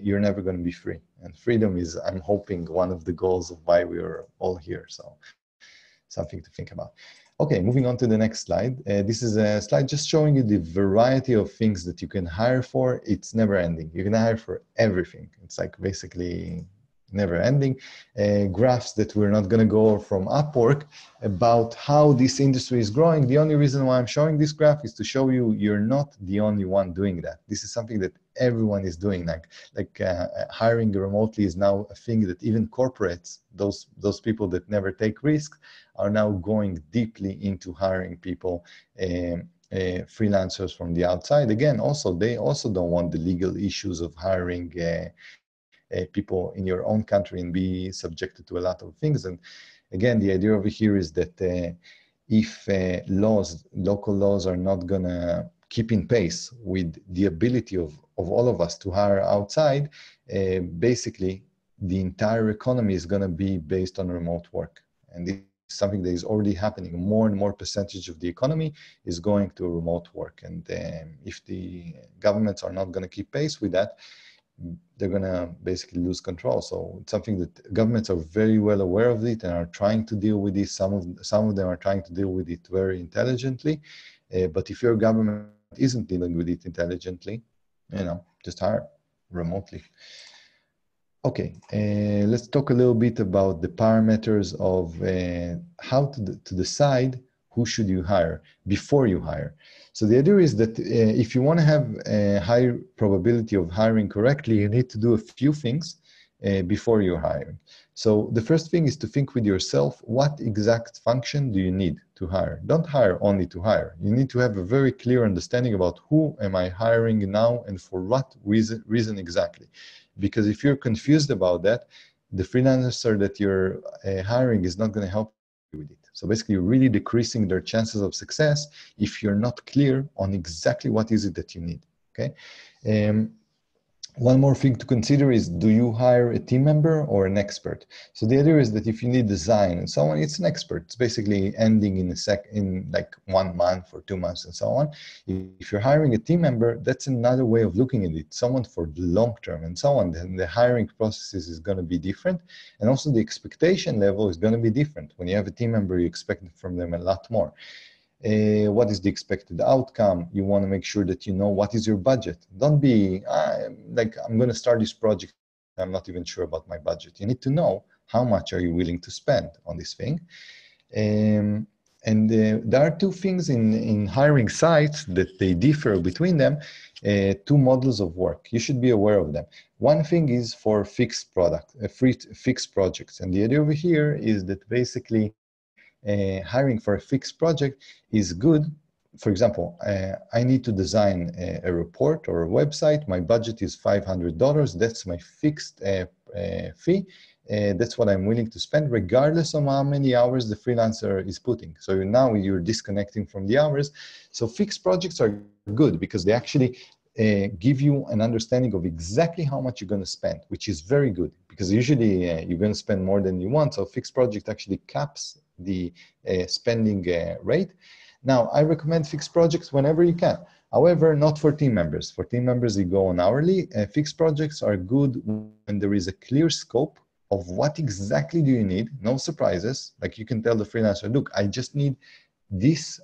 you're never going to be free. And freedom is, I'm hoping, one of the goals of why we are all here. So something to think about. Okay, moving on to the next slide. This is a slide just showing you the variety of things that you can hire for. It's never ending. You can hire for everything. It's like basically never ending. Graphs that we're not going to go over from Upwork about how this industry is growing. The only reason why I'm showing this graph is to show you you're not the only one doing that. This is something that everyone is doing. Like hiring remotely is now a thing that even corporates, those people that never take risks, are now going deeply into hiring people, freelancers from the outside. Again, also they also don't want the legal issues of hiring people in your own country and be subjected to a lot of things. And again, the idea over here is that if local laws are not gonna keep in pace with the ability of all of us to hire outside, basically the entire economy is gonna be based on remote work. And this is something that is already happening. More and more percentage of the economy is going to remote work. And if the governments are not gonna keep pace with that, they're going to basically lose control. So it's something that governments are very well aware of it and are trying to deal with this. Some of them are trying to deal with it very intelligently. But if your government isn't dealing with it intelligently, just hire remotely. Okay, let's talk a little bit about the parameters of how to decide who should you hire before you hire. So the idea is that if you want to have a high probability of hiring correctly, you need to do a few things before you're hiring. So the first thing is to think with yourself, what exact function do you need to hire? Don't hire only to hire. You need to have a very clear understanding about who am I hiring now and for what reason exactly. Because if you're confused about that, the freelancer that you're hiring is not going to help you with it. So basically, you're really decreasing their chances of success if you're not clear on exactly what is it that you need, okay? One more thing to consider is, do you hire a team member or an expert? So the idea is that if you need design and so on, it's an expert. It's basically ending in like 1 month or 2 months and so on. If you're hiring a team member, that's another way of looking at it. Someone for the long term and so on. Then the hiring process is going to be different. And also the expectation level is going to be different. When you have a team member, you expect from them a lot more. What is the expected outcome? You want to make sure that you know what is your budget. Don't be like, I'm going to start this project, I'm not even sure about my budget. You need to know how much are you willing to spend on this thing. And there are two things in hiring sites that they differ between them, two models of work. You should be aware of them. One thing is for fixed projects. And the idea over here is that basically hiring for a fixed project is good. For example, I need to design a report or a website. My budget is $500. That's my fixed fee. That's what I'm willing to spend, regardless of how many hours the freelancer is putting. So now you're disconnecting from the hours. So fixed projects are good because they actually give you an understanding of exactly how much you're going to spend, which is very good because usually you're going to spend more than you want. So fixed project actually caps the spending rate. Now, I recommend fixed projects whenever you can. However, not for team members. For team members, you go on hourly. Fixed projects are good when there is a clear scope of what exactly do you need, no surprises. Like you can tell the freelancer, look, I just need this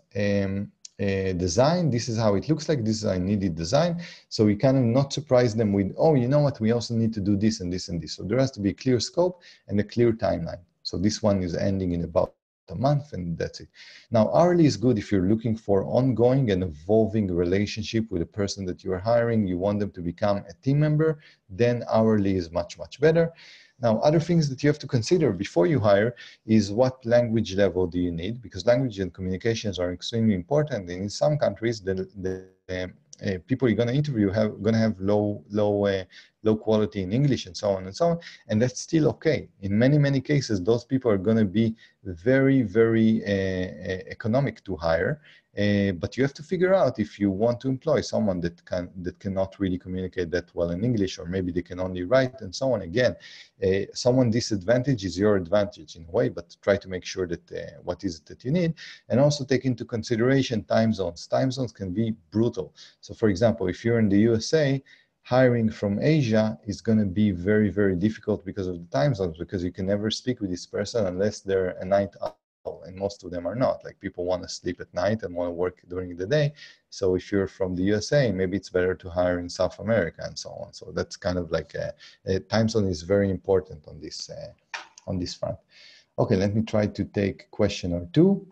design. This is how it looks like. This is I needed design. So we kind of not surprise them with, oh, you know what, we also need to do this and this and this. So there has to be a clear scope and a clear timeline. So this one is ending in about a month and that's it. Now, hourly is good if you're looking for ongoing and evolving relationship with the person that you are hiring. You want them to become a team member, then hourly is much, much better. Now, other things that you have to consider before you hire is what language level do you need? Because language and communications are extremely important. And in some countries, the people you're going to interview going to have low low quality in English and so on and so on, and that's still okay. In many, many cases, those people are going to be very, very economic to hire. But you have to figure out if you want to employ someone that cannot really communicate that well in English, or maybe they can only write and so on. Again, someone disadvantage is your advantage in a way, but try to make sure that what is it that you need, and also take into consideration time zones. Time zones can be brutal. So for example, if you're in the USA, hiring from Asia is going to be very, very difficult because of the time zones, because you can never speak with this person unless they're a night owl, and most of them are not. Like, people want to sleep at night and want to work during the day. So if you're from the USA, maybe it's better to hire in South America and so on. So that's kind of like a time zone is very important on this front. Okay, let me try to take a question or two.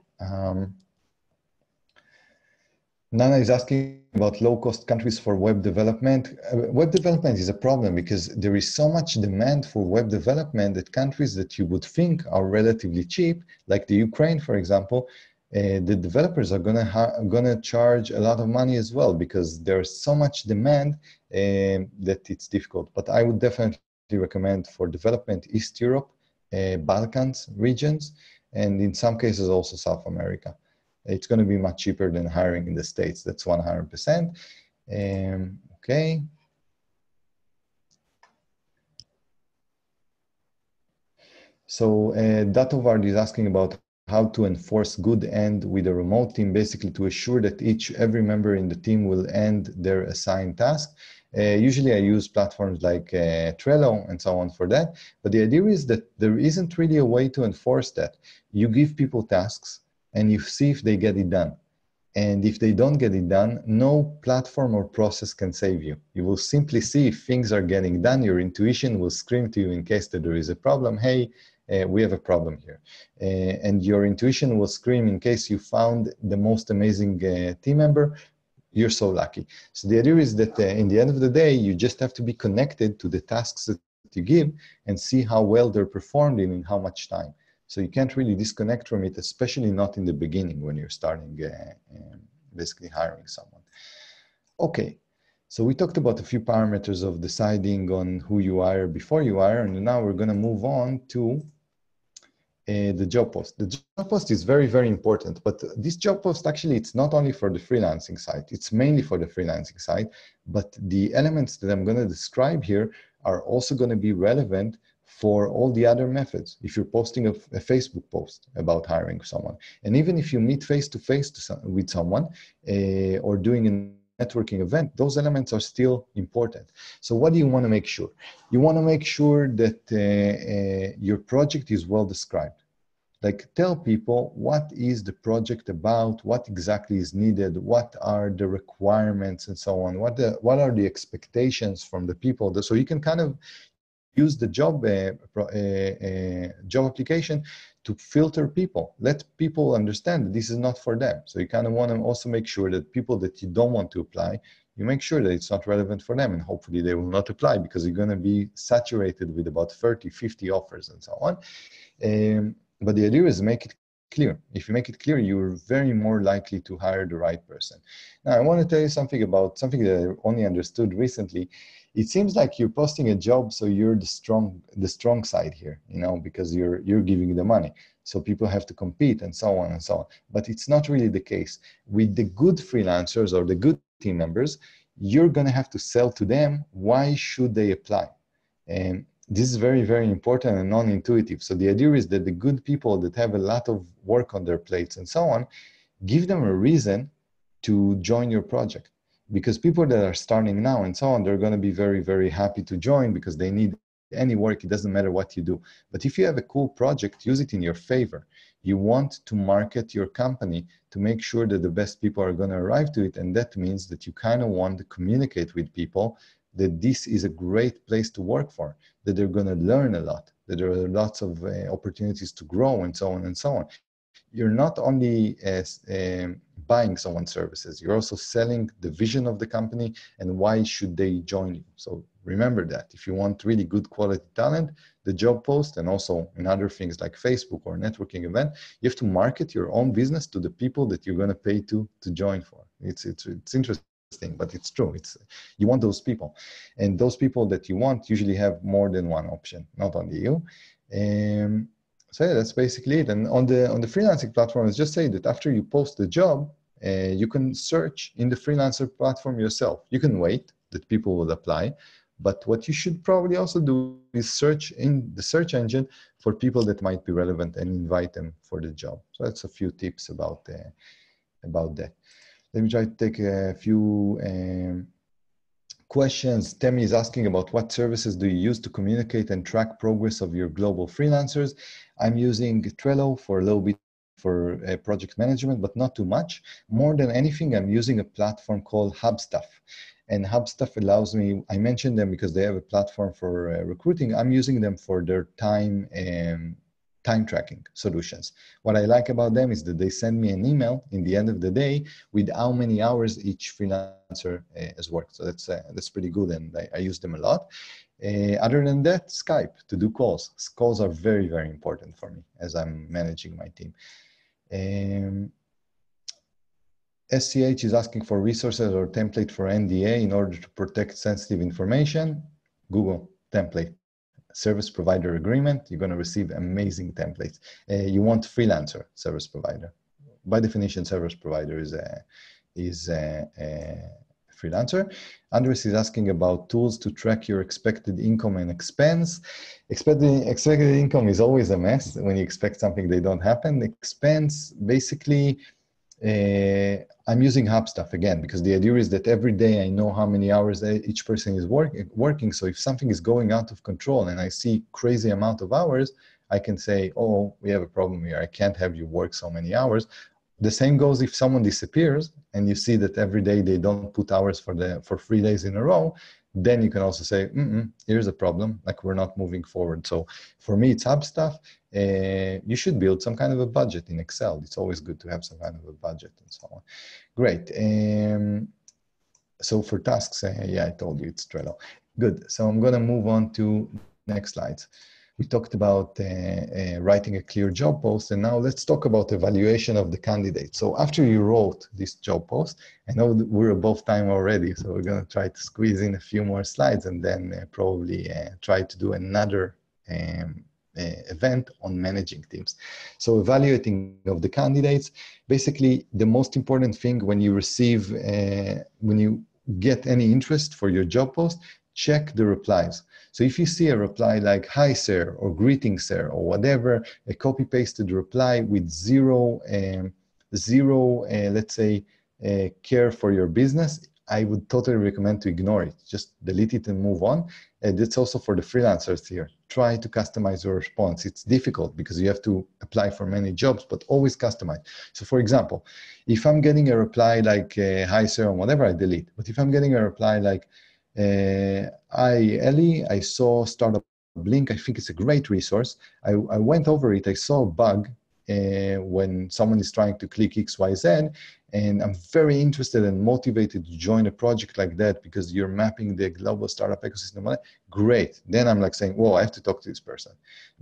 Nana is asking about low-cost countries for web development. Web development is a problem because there is so much demand for web development that countries that you would think are relatively cheap, like the Ukraine, for example, the developers are gonna charge a lot of money as well, because there's so much demand that it's difficult. But I would definitely recommend for development East Europe, Balkans regions, and in some cases also South America. It's going to be much cheaper than hiring in the States. That's 100%. Okay. So Datovard is asking about how to enforce good end with a remote team, basically to assure that every member in the team will end their assigned task. Usually I use platforms like Trello and so on for that. But the idea is that there isn't really a way to enforce that. You give people tasks, and you see if they get it done. And if they don't get it done, no platform or process can save you. You will simply see if things are getting done. Your intuition will scream to you in case that there is a problem. Hey, we have a problem here. And your intuition will scream in case you found the most amazing team member. You're so lucky. So the idea is that in the end of the day, you just have to be connected to the tasks that you give and see how well they're performed in how much time. So you can't really disconnect from it, especially not in the beginning when you're starting basically hiring someone. Okay, so we talked about a few parameters of deciding on who you hire before you hire, and now we're going to move on to the job post. The job post is very, very important, but this job post, actually, it's not only for the freelancing side, it's mainly for the freelancing side, but the elements that I'm going to describe here are also going to be relevant for all the other methods. If you're posting a Facebook post about hiring someone, and even if you meet face-to-face with someone or doing a networking event, those elements are still important. So what do you want to make sure? You want to make sure that your project is well described. Like, tell people what is the project about, what exactly is needed, what are the requirements and so on, what are the expectations from the people, so you can kind of use the job application to filter people. Let people understand that this is not for them. So you kind of want to also make sure that people that you don't want to apply, you make sure that it's not relevant for them, and hopefully they will not apply, because you're going to be saturated with about 30, 50 offers and so on. But the idea is make it clear. If you make it clear, you're very more likely to hire the right person. Now, I want to tell you something about something that I only understood recently. It seems like you're posting a job, so you're the strong side here, you know, because you're giving the money. So people have to compete and so on and so on. But it's not really the case. With the good freelancers or the good team members, you're going to have to sell to them why should they apply. And this is very, very important and non-intuitive. So the idea is that the good people that have a lot of work on their plates and so on, give them a reason to join your project. Because people that are starting now and so on, they're going to be very, very happy to join because they need any work. It doesn't matter what you do. But if you have a cool project, use it in your favor. You want to market your company to make sure that the best people are going to arrive to it. And that means that you kind of want to communicate with people that this is a great place to work for, that they're going to learn a lot, that there are lots of opportunities to grow and so on and so on. You're not only buying someone's services, you're also selling the vision of the company and why should they join you. So remember that if you want really good quality talent, the job post, and also in other things like Facebook or networking event, you have to market your own business to the people that you're going to pay to join for. It's interesting thing, but it's true. You want those people, and those people that you want usually have more than one option, not only you. So yeah, that's basically it. And on the freelancing platform, let's just say that after you post the job, you can search in the freelancer platform yourself. You can wait that people will apply, but what you should probably also do is search in the search engine for people that might be relevant and invite them for the job. So that's a few tips about that. Let me try to take a few questions. Temi is asking about what services do you use to communicate and track progress of your global freelancers. I'm using Trello for a little bit for project management, but not too much. More than anything, I'm using a platform called Hubstaff. And Hubstaff allows me, I mentioned them because they have a platform for recruiting. I'm using them for their time tracking solutions. What I like about them is that they send me an email in the end of the day with how many hours each freelancer has worked. So that's pretty good, and I use them a lot. Other than that, Skype to do calls. Calls are very, very important for me as I'm managing my team. SCH is asking for resources or template for NDA in order to protect sensitive information. Google template. Service provider agreement, you're going to receive amazing templates. You want freelancer service provider. By definition, service provider is a freelancer. Andres is asking about tools to track your expected income and expense. Expected income is always a mess. When you expect something, they don't happen. Expense, basically, I'm using Hubstaff again, because the idea is that every day I know how many hours each person is working. So if something is going out of control and I see crazy amount of hours, I can say, oh, we have a problem here. I can't have you work so many hours. The same goes if someone disappears and you see that every day they don't put hours for 3 days in a row, then you can also say, here's a problem, like we're not moving forward. So for me, it's Hubstaff. You should build some kind of a budget in Excel. It's always good to have some kind of a budget and so on. Great. So for tasks, yeah, I told you it's Trello. Good. So I'm going to move on to next slides. We talked about writing a clear job post, and now let's talk about evaluation of the candidate. So after you wrote this job post, I know that we're above time already, so we're going to try to squeeze in a few more slides and then probably try to do another event on managing teams. So evaluating of the candidates, basically the most important thing when you receive, when you get any interest for your job post, check the replies. So if you see a reply like, hi, sir, or greetings, sir, or whatever, a copy-pasted reply with zero, let's say, care for your business, I would totally recommend to ignore it. Just delete it and move on. And it's also for the freelancers here. Try to customize your response. It's difficult because you have to apply for many jobs, but always customize. So for example, if I'm getting a reply like, hi, sir, or whatever, I delete. But if I'm getting a reply like, hi, Ellie, I saw StartupBlink. I think it's a great resource. I went over it. I saw a bug when someone is trying to click XYZ, and I'm very interested and motivated to join a project like that because you're mapping the global startup ecosystem. Great. Then I'm like saying, whoa, I have to talk to this person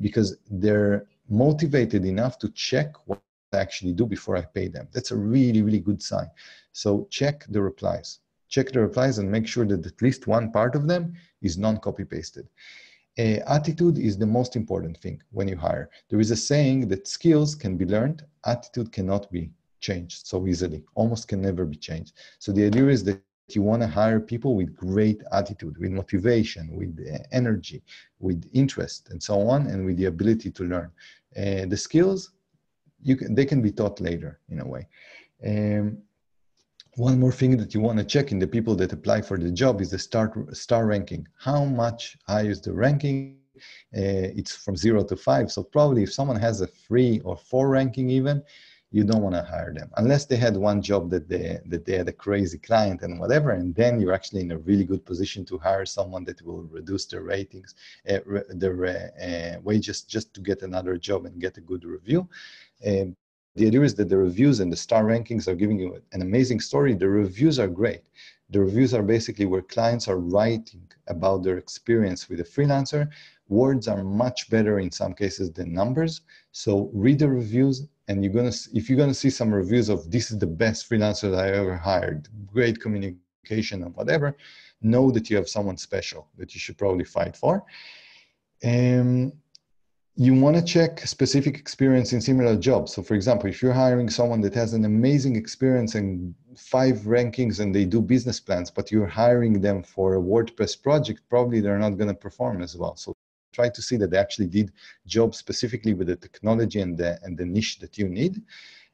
because they're motivated enough to check what I actually do before I pay them. That's a really, really good sign. So check the replies. Check the replies and make sure that at least one part of them is non-copy pasted. Attitude is the most important thing when you hire. There is a saying that skills can be learned, attitude cannot be changed so easily, almost can never be changed. So the idea is that you want to hire people with great attitude, with motivation, with energy, with interest, and so on, and with the ability to learn. The skills, they can be taught later in a way. One more thing that you want to check in the people that apply for the job is the star ranking. How much high is the ranking? It's from 0 to 5. So probably if someone has a 3 or 4 ranking even, you don't want to hire them unless they had one job that they had a crazy client and whatever, and then you're actually in a really good position to hire someone that will reduce their ratings, their wages just to get another job and get a good review. The idea is that the reviews and the star rankings are giving you an amazing story. The reviews are great. The reviews are basically where clients are writing about their experience with a freelancer. Words are much better in some cases than numbers. So read the reviews, and if you're gonna see some reviews of this is the best freelancer that I ever hired, great communication, and whatever, know that you have someone special that you should probably fight for. You want to check specific experience in similar jobs. So for example, if you're hiring someone that has an amazing experience and 5 rankings and they do business plans, but you're hiring them for a WordPress project, probably they're not going to perform as well. So try to see that they actually did jobs specifically with the technology and the niche that you need.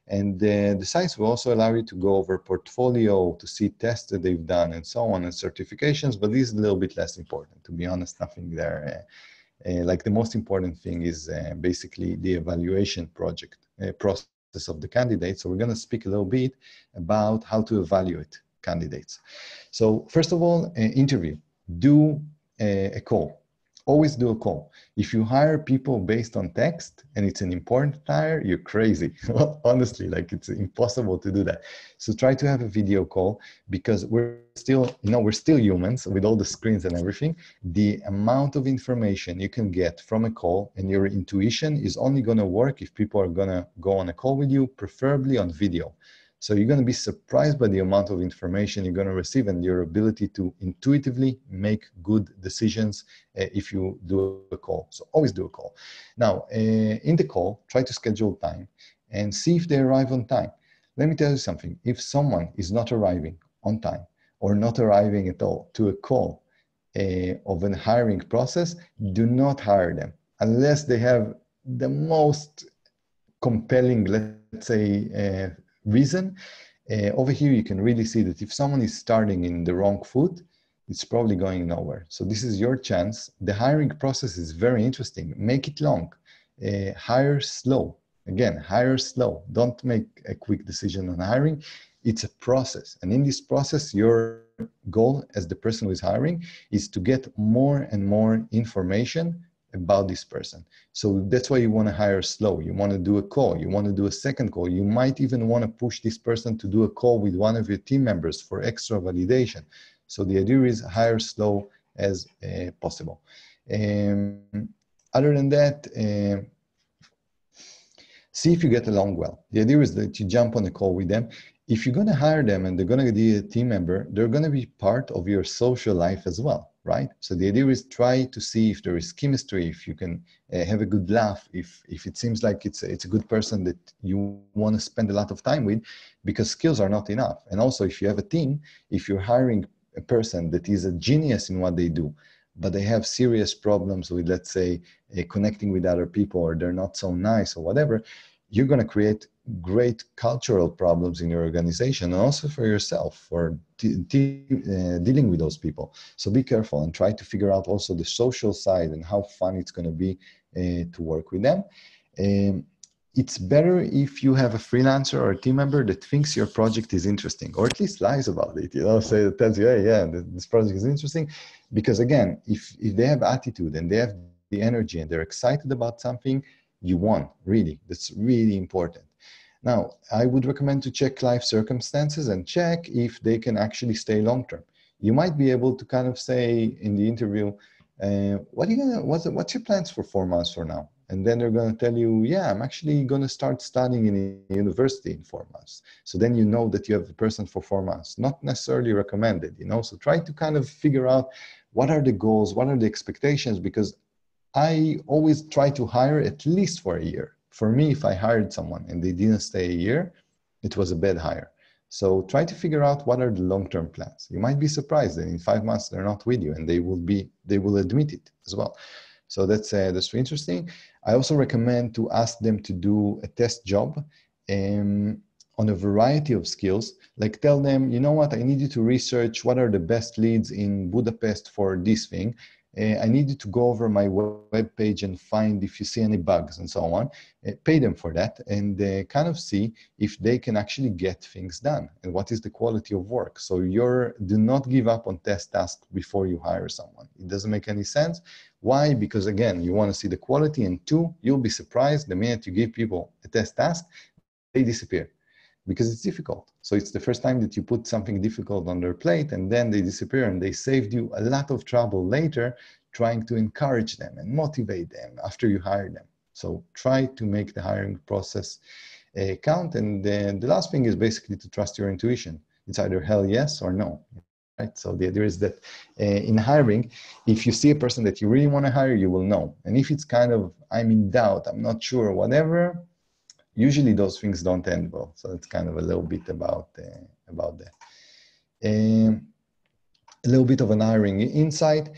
And the sites will also allow you to go over portfolio, to see tests that they've done and so on, and certifications, but this is a little bit less important. To be honest, nothing there. Like the most important thing is basically the evaluation process of the candidates. So we're going to speak a little bit about how to evaluate candidates. So first of all, interview. Do a call. Always do a call. If you hire people based on text and it's an important hire, you're crazy. Honestly, like it's impossible to do that. So try to have a video call, because we're still humans with all the screens and everything. The amount of information you can get from a call and your intuition is only going to work if people are going to go on a call with you, preferably on video. So you're going to be surprised by the amount of information you're going to receive and your ability to intuitively make good decisions if you do a call. So always do a call. Now, in the call, try to schedule time and see if they arrive on time. Let me tell you something. If someone is not arriving on time or not arriving at all to a call of a hiring process, do not hire them unless they have the most compelling, let's say, reason. Over here, you can really see that if someone is starting in the wrong foot, it's probably going nowhere. So this is your chance. The hiring process is very interesting. Make it long. Hire slow. Again, hire slow. Don't make a quick decision on hiring. It's a process. And in this process, your goal as the person who is hiring is to get more and more information about this person. So that's why you want to hire slow. You want to do a call. You want to do a second call. You might even want to push this person to do a call with one of your team members for extra validation. So the idea is hire slow as possible. Other than that, see if you get along well. The idea is that you jump on a call with them. If you're going to hire them and they're going to be a team member, they're going to be part of your social life as well, right? So the idea is try to see if there is chemistry, if you can have a good laugh, if it seems like it's a good person that you want to spend a lot of time with, because skills are not enough. And also, if you have a team, if you're hiring a person that is a genius in what they do, but they have serious problems with, let's say, connecting with other people, or they're not so nice or whatever, you're going to create great cultural problems in your organization and also for yourself for dealing with those people. So be careful and try to figure out also the social side and how fun it's going to be to work with them. It's better if you have a freelancer or a team member that thinks your project is interesting, or at least lies about it, say, tells you, hey, yeah, this project is interesting. Because again, if they have attitude and they have the energy and they're excited about something, you won, really. That's really important. Now, I would recommend to check life circumstances and check if they can actually stay long-term. You might be able to kind of say in the interview, what's your plans for 4 months from now? And then they're going to tell you, yeah, I'm actually going to start studying in a university in 4 months. So then you know that you have the person for 4 months, not necessarily recommended, So try to kind of figure out what are the goals, what are the expectations, because I always try to hire at least for a year. For me, if I hired someone and they didn't stay a year, it was a bad hire. So try to figure out what are the long-term plans. You might be surprised that in 5 months they're not with you, and they will admit it as well. So that's interesting. I also recommend to ask them to do a test job on a variety of skills. Like tell them, you know what, I need you to research what are the best leads in Budapest for this thing. I need you to go over my web page and find if you see any bugs and so on. Pay them for that and kind of see if they can actually get things done and what is the quality of work. So do not give up on test tasks before you hire someone. It doesn't make any sense. Why? Because again, you want to see the quality, and 2, you'll be surprised the minute you give people a test task, they disappear. Because it's difficult. So it's the first time that you put something difficult on their plate and then they disappear, and they saved you a lot of trouble later trying to encourage them and motivate them after you hire them. So try to make the hiring process count. And then the last thing is basically to trust your intuition. It's either hell yes or no. right? So the idea is that in hiring, if you see a person that you really want to hire, you will know. And if it's kind of, I'm in doubt, I'm not sure, whatever, usually those things don't end well. So it's kind of a little bit about that. A little bit of an hiring insight.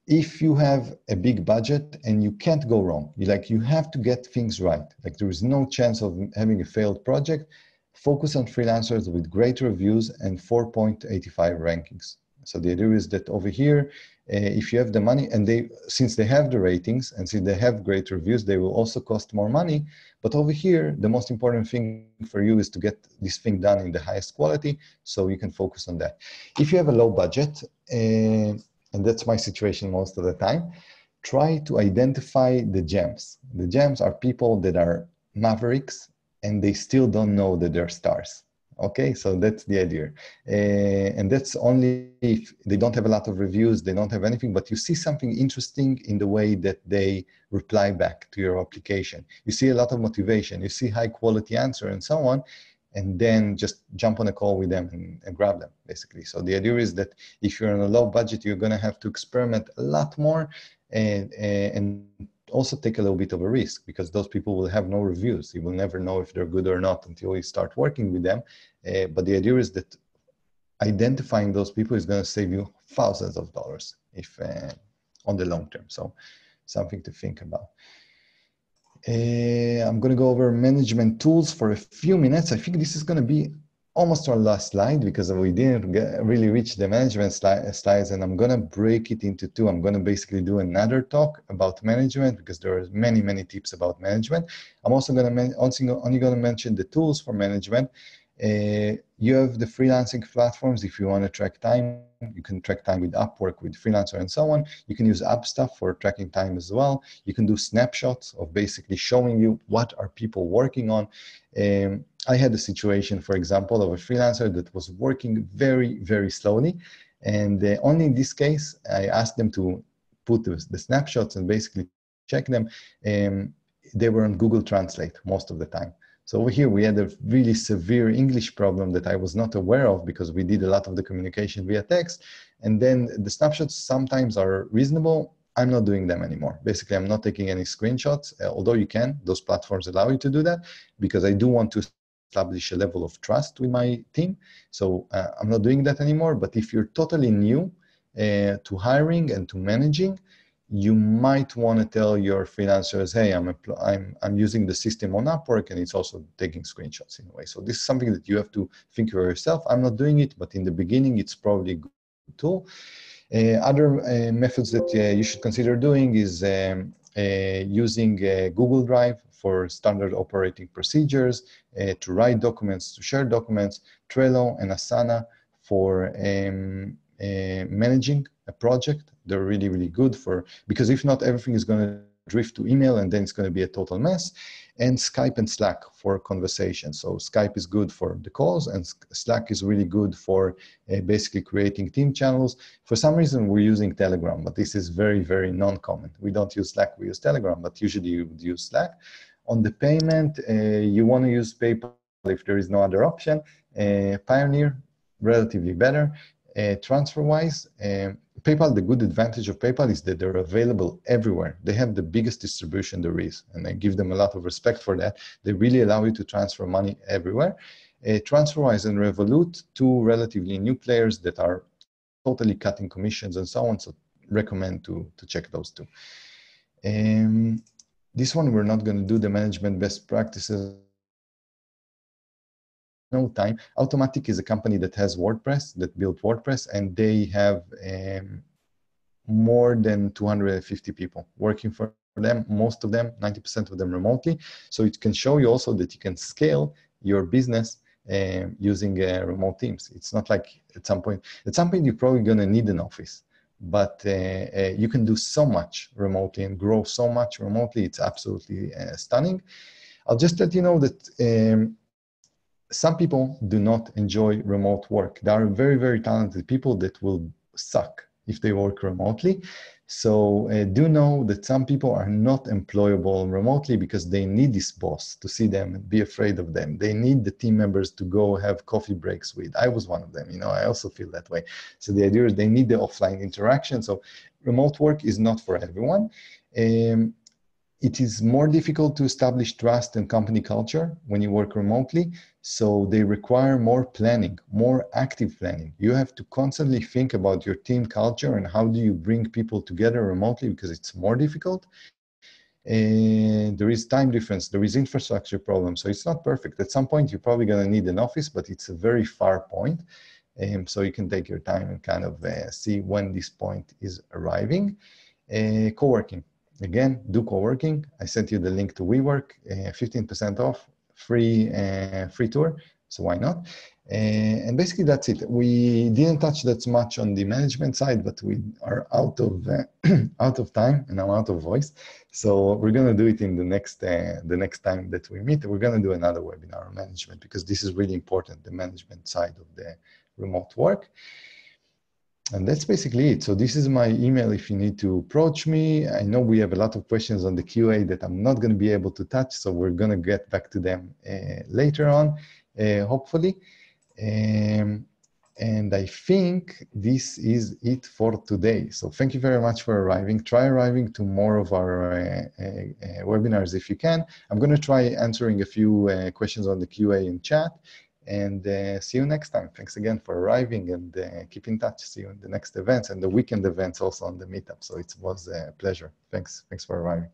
If you have a big budget and you can't go wrong, you have to get things right. Like there is no chance of having a failed project. Focus on freelancers with great reviews and 4.85 rankings. So the idea is that over here, if you have the money, and since they have the ratings and since they have great reviews, they will also cost more money. But over here, the most important thing for you is to get this thing done in the highest quality, so you can focus on that. If you have a low budget, and that's my situation most of the time, try to identify the gems. The gems are people that are mavericks and they still don't know that they're stars. Okay, so that's the idea. And that's only if they don't have a lot of reviews, they don't have anything, but you see something interesting in the way that they reply back to your application. You see a lot of motivation, you see high quality answer and so on, and then just jump on a call with them and grab them, basically. So the idea is that if you're on a low budget, you're gonna have to experiment a lot more and also take a little bit of a risk, because those people will have no reviews. You will never know if they're good or not until you start working with them. But the idea is that identifying those people is going to save you thousands of dollars if on the long term. So something to think about. I'm going to go over management tools for a few minutes. I think this is going to be almost our last slide because we didn't really reach the management slides, and I'm going to break it into two. I'm going to basically do another talk about management because there are many, many tips about management. I'm also going to only going to mention the tools for management. You have the freelancing platforms. If you want to track time, you can track time with Upwork, with Freelancer, and so on. You can use Upstuff for tracking time as well. You can do snapshots of basically showing you what are people working on. I had a situation, for example, of a freelancer that was working very, very slowly. And only in this case, I asked them to put the snapshots and basically check them. They were on Google Translate most of the time. So over here, we had a really severe English problem that I was not aware of because we did a lot of the communication via text. And then the snapshots sometimes are reasonable. I'm not doing them anymore. Basically, I'm not taking any screenshots, although you can. Those platforms allow you to do that because I do want to establish a level of trust with my team. So I'm not doing that anymore. But if you're totally new to hiring and to managing, you might want to tell your freelancers, hey, I'm using the system on Upwork and it's also taking screenshots in a way. So this is something that you have to think for yourself. I'm not doing it, but in the beginning, it's probably a good tool. Other methods that you should consider doing is using Google Drive for standard operating procedures, to write documents, to share documents, Trello and Asana for managing a project. They're really, really good because if not, everything is going to drift to email and then it's going to be a total mess. And Skype and Slack for conversation. So Skype is good for the calls and Slack is really good for basically creating team channels. For some reason, we're using Telegram, but this is very, very non-common. We don't use Slack, we use Telegram, but usually you would use Slack. On the payment, you want to use PayPal if there is no other option. Pioneer, relatively better. Transfer-wise, PayPal, the good advantage of PayPal is that they're available everywhere. They have the biggest distribution there is, and I give them a lot of respect for that. They really allow you to transfer money everywhere. TransferWise and Revolut, two relatively new players that are totally cutting commissions and so on, so recommend to check those two. This one, we're not going to do the management best practices. No time. Automatic is a company that has WordPress, that built WordPress, and they have more than 250 people working for them, most of them, 90% of them remotely. So it can show you also that you can scale your business using remote teams. It's not like at some point you're probably going to need an office, but you can do so much remotely and grow so much remotely. It's absolutely stunning. I'll just let you know that some people do not enjoy remote work. There are very, very talented people that will suck if they work remotely. So do know that some people are not employable remotely because they need this boss to see them and be afraid of them. They need the team members to go have coffee breaks with. I was one of them, you know, I also feel that way. So the idea is they need the offline interaction. So remote work is not for everyone. It is more difficult to establish trust and company culture when you work remotely. So they require more planning, more active planning. You have to constantly think about your team culture and how do you bring people together remotely because it's more difficult. And there is time difference, there is infrastructure problems. So it's not perfect. At some point, you're probably going to need an office, but it's a very far point. So you can take your time and kind of see when this point is arriving. Co-working. Again, do co-working. I sent you the link to WeWork, 15% off, free tour. So why not? And basically that's it. We didn't touch that much on the management side, but we are out of out of time and I'm out of voice. So we're gonna do it in the next time that we meet. We're gonna do another webinar on management because this is really important, the management side of the remote work. And that's basically it. So this is my email if you need to approach me. I know we have a lot of questions on the QA that I'm not going to be able to touch, so we're going to get back to them later on, hopefully. And I think this is it for today. So thank you very much for arriving. Try arriving to more of our webinars if you can. I'm going to try answering a few questions on the QA in chat. And see you next time. Thanks again for arriving and keep in touch. See you in the next events and the weekend events also on the meetup. So it was a pleasure. Thanks for arriving.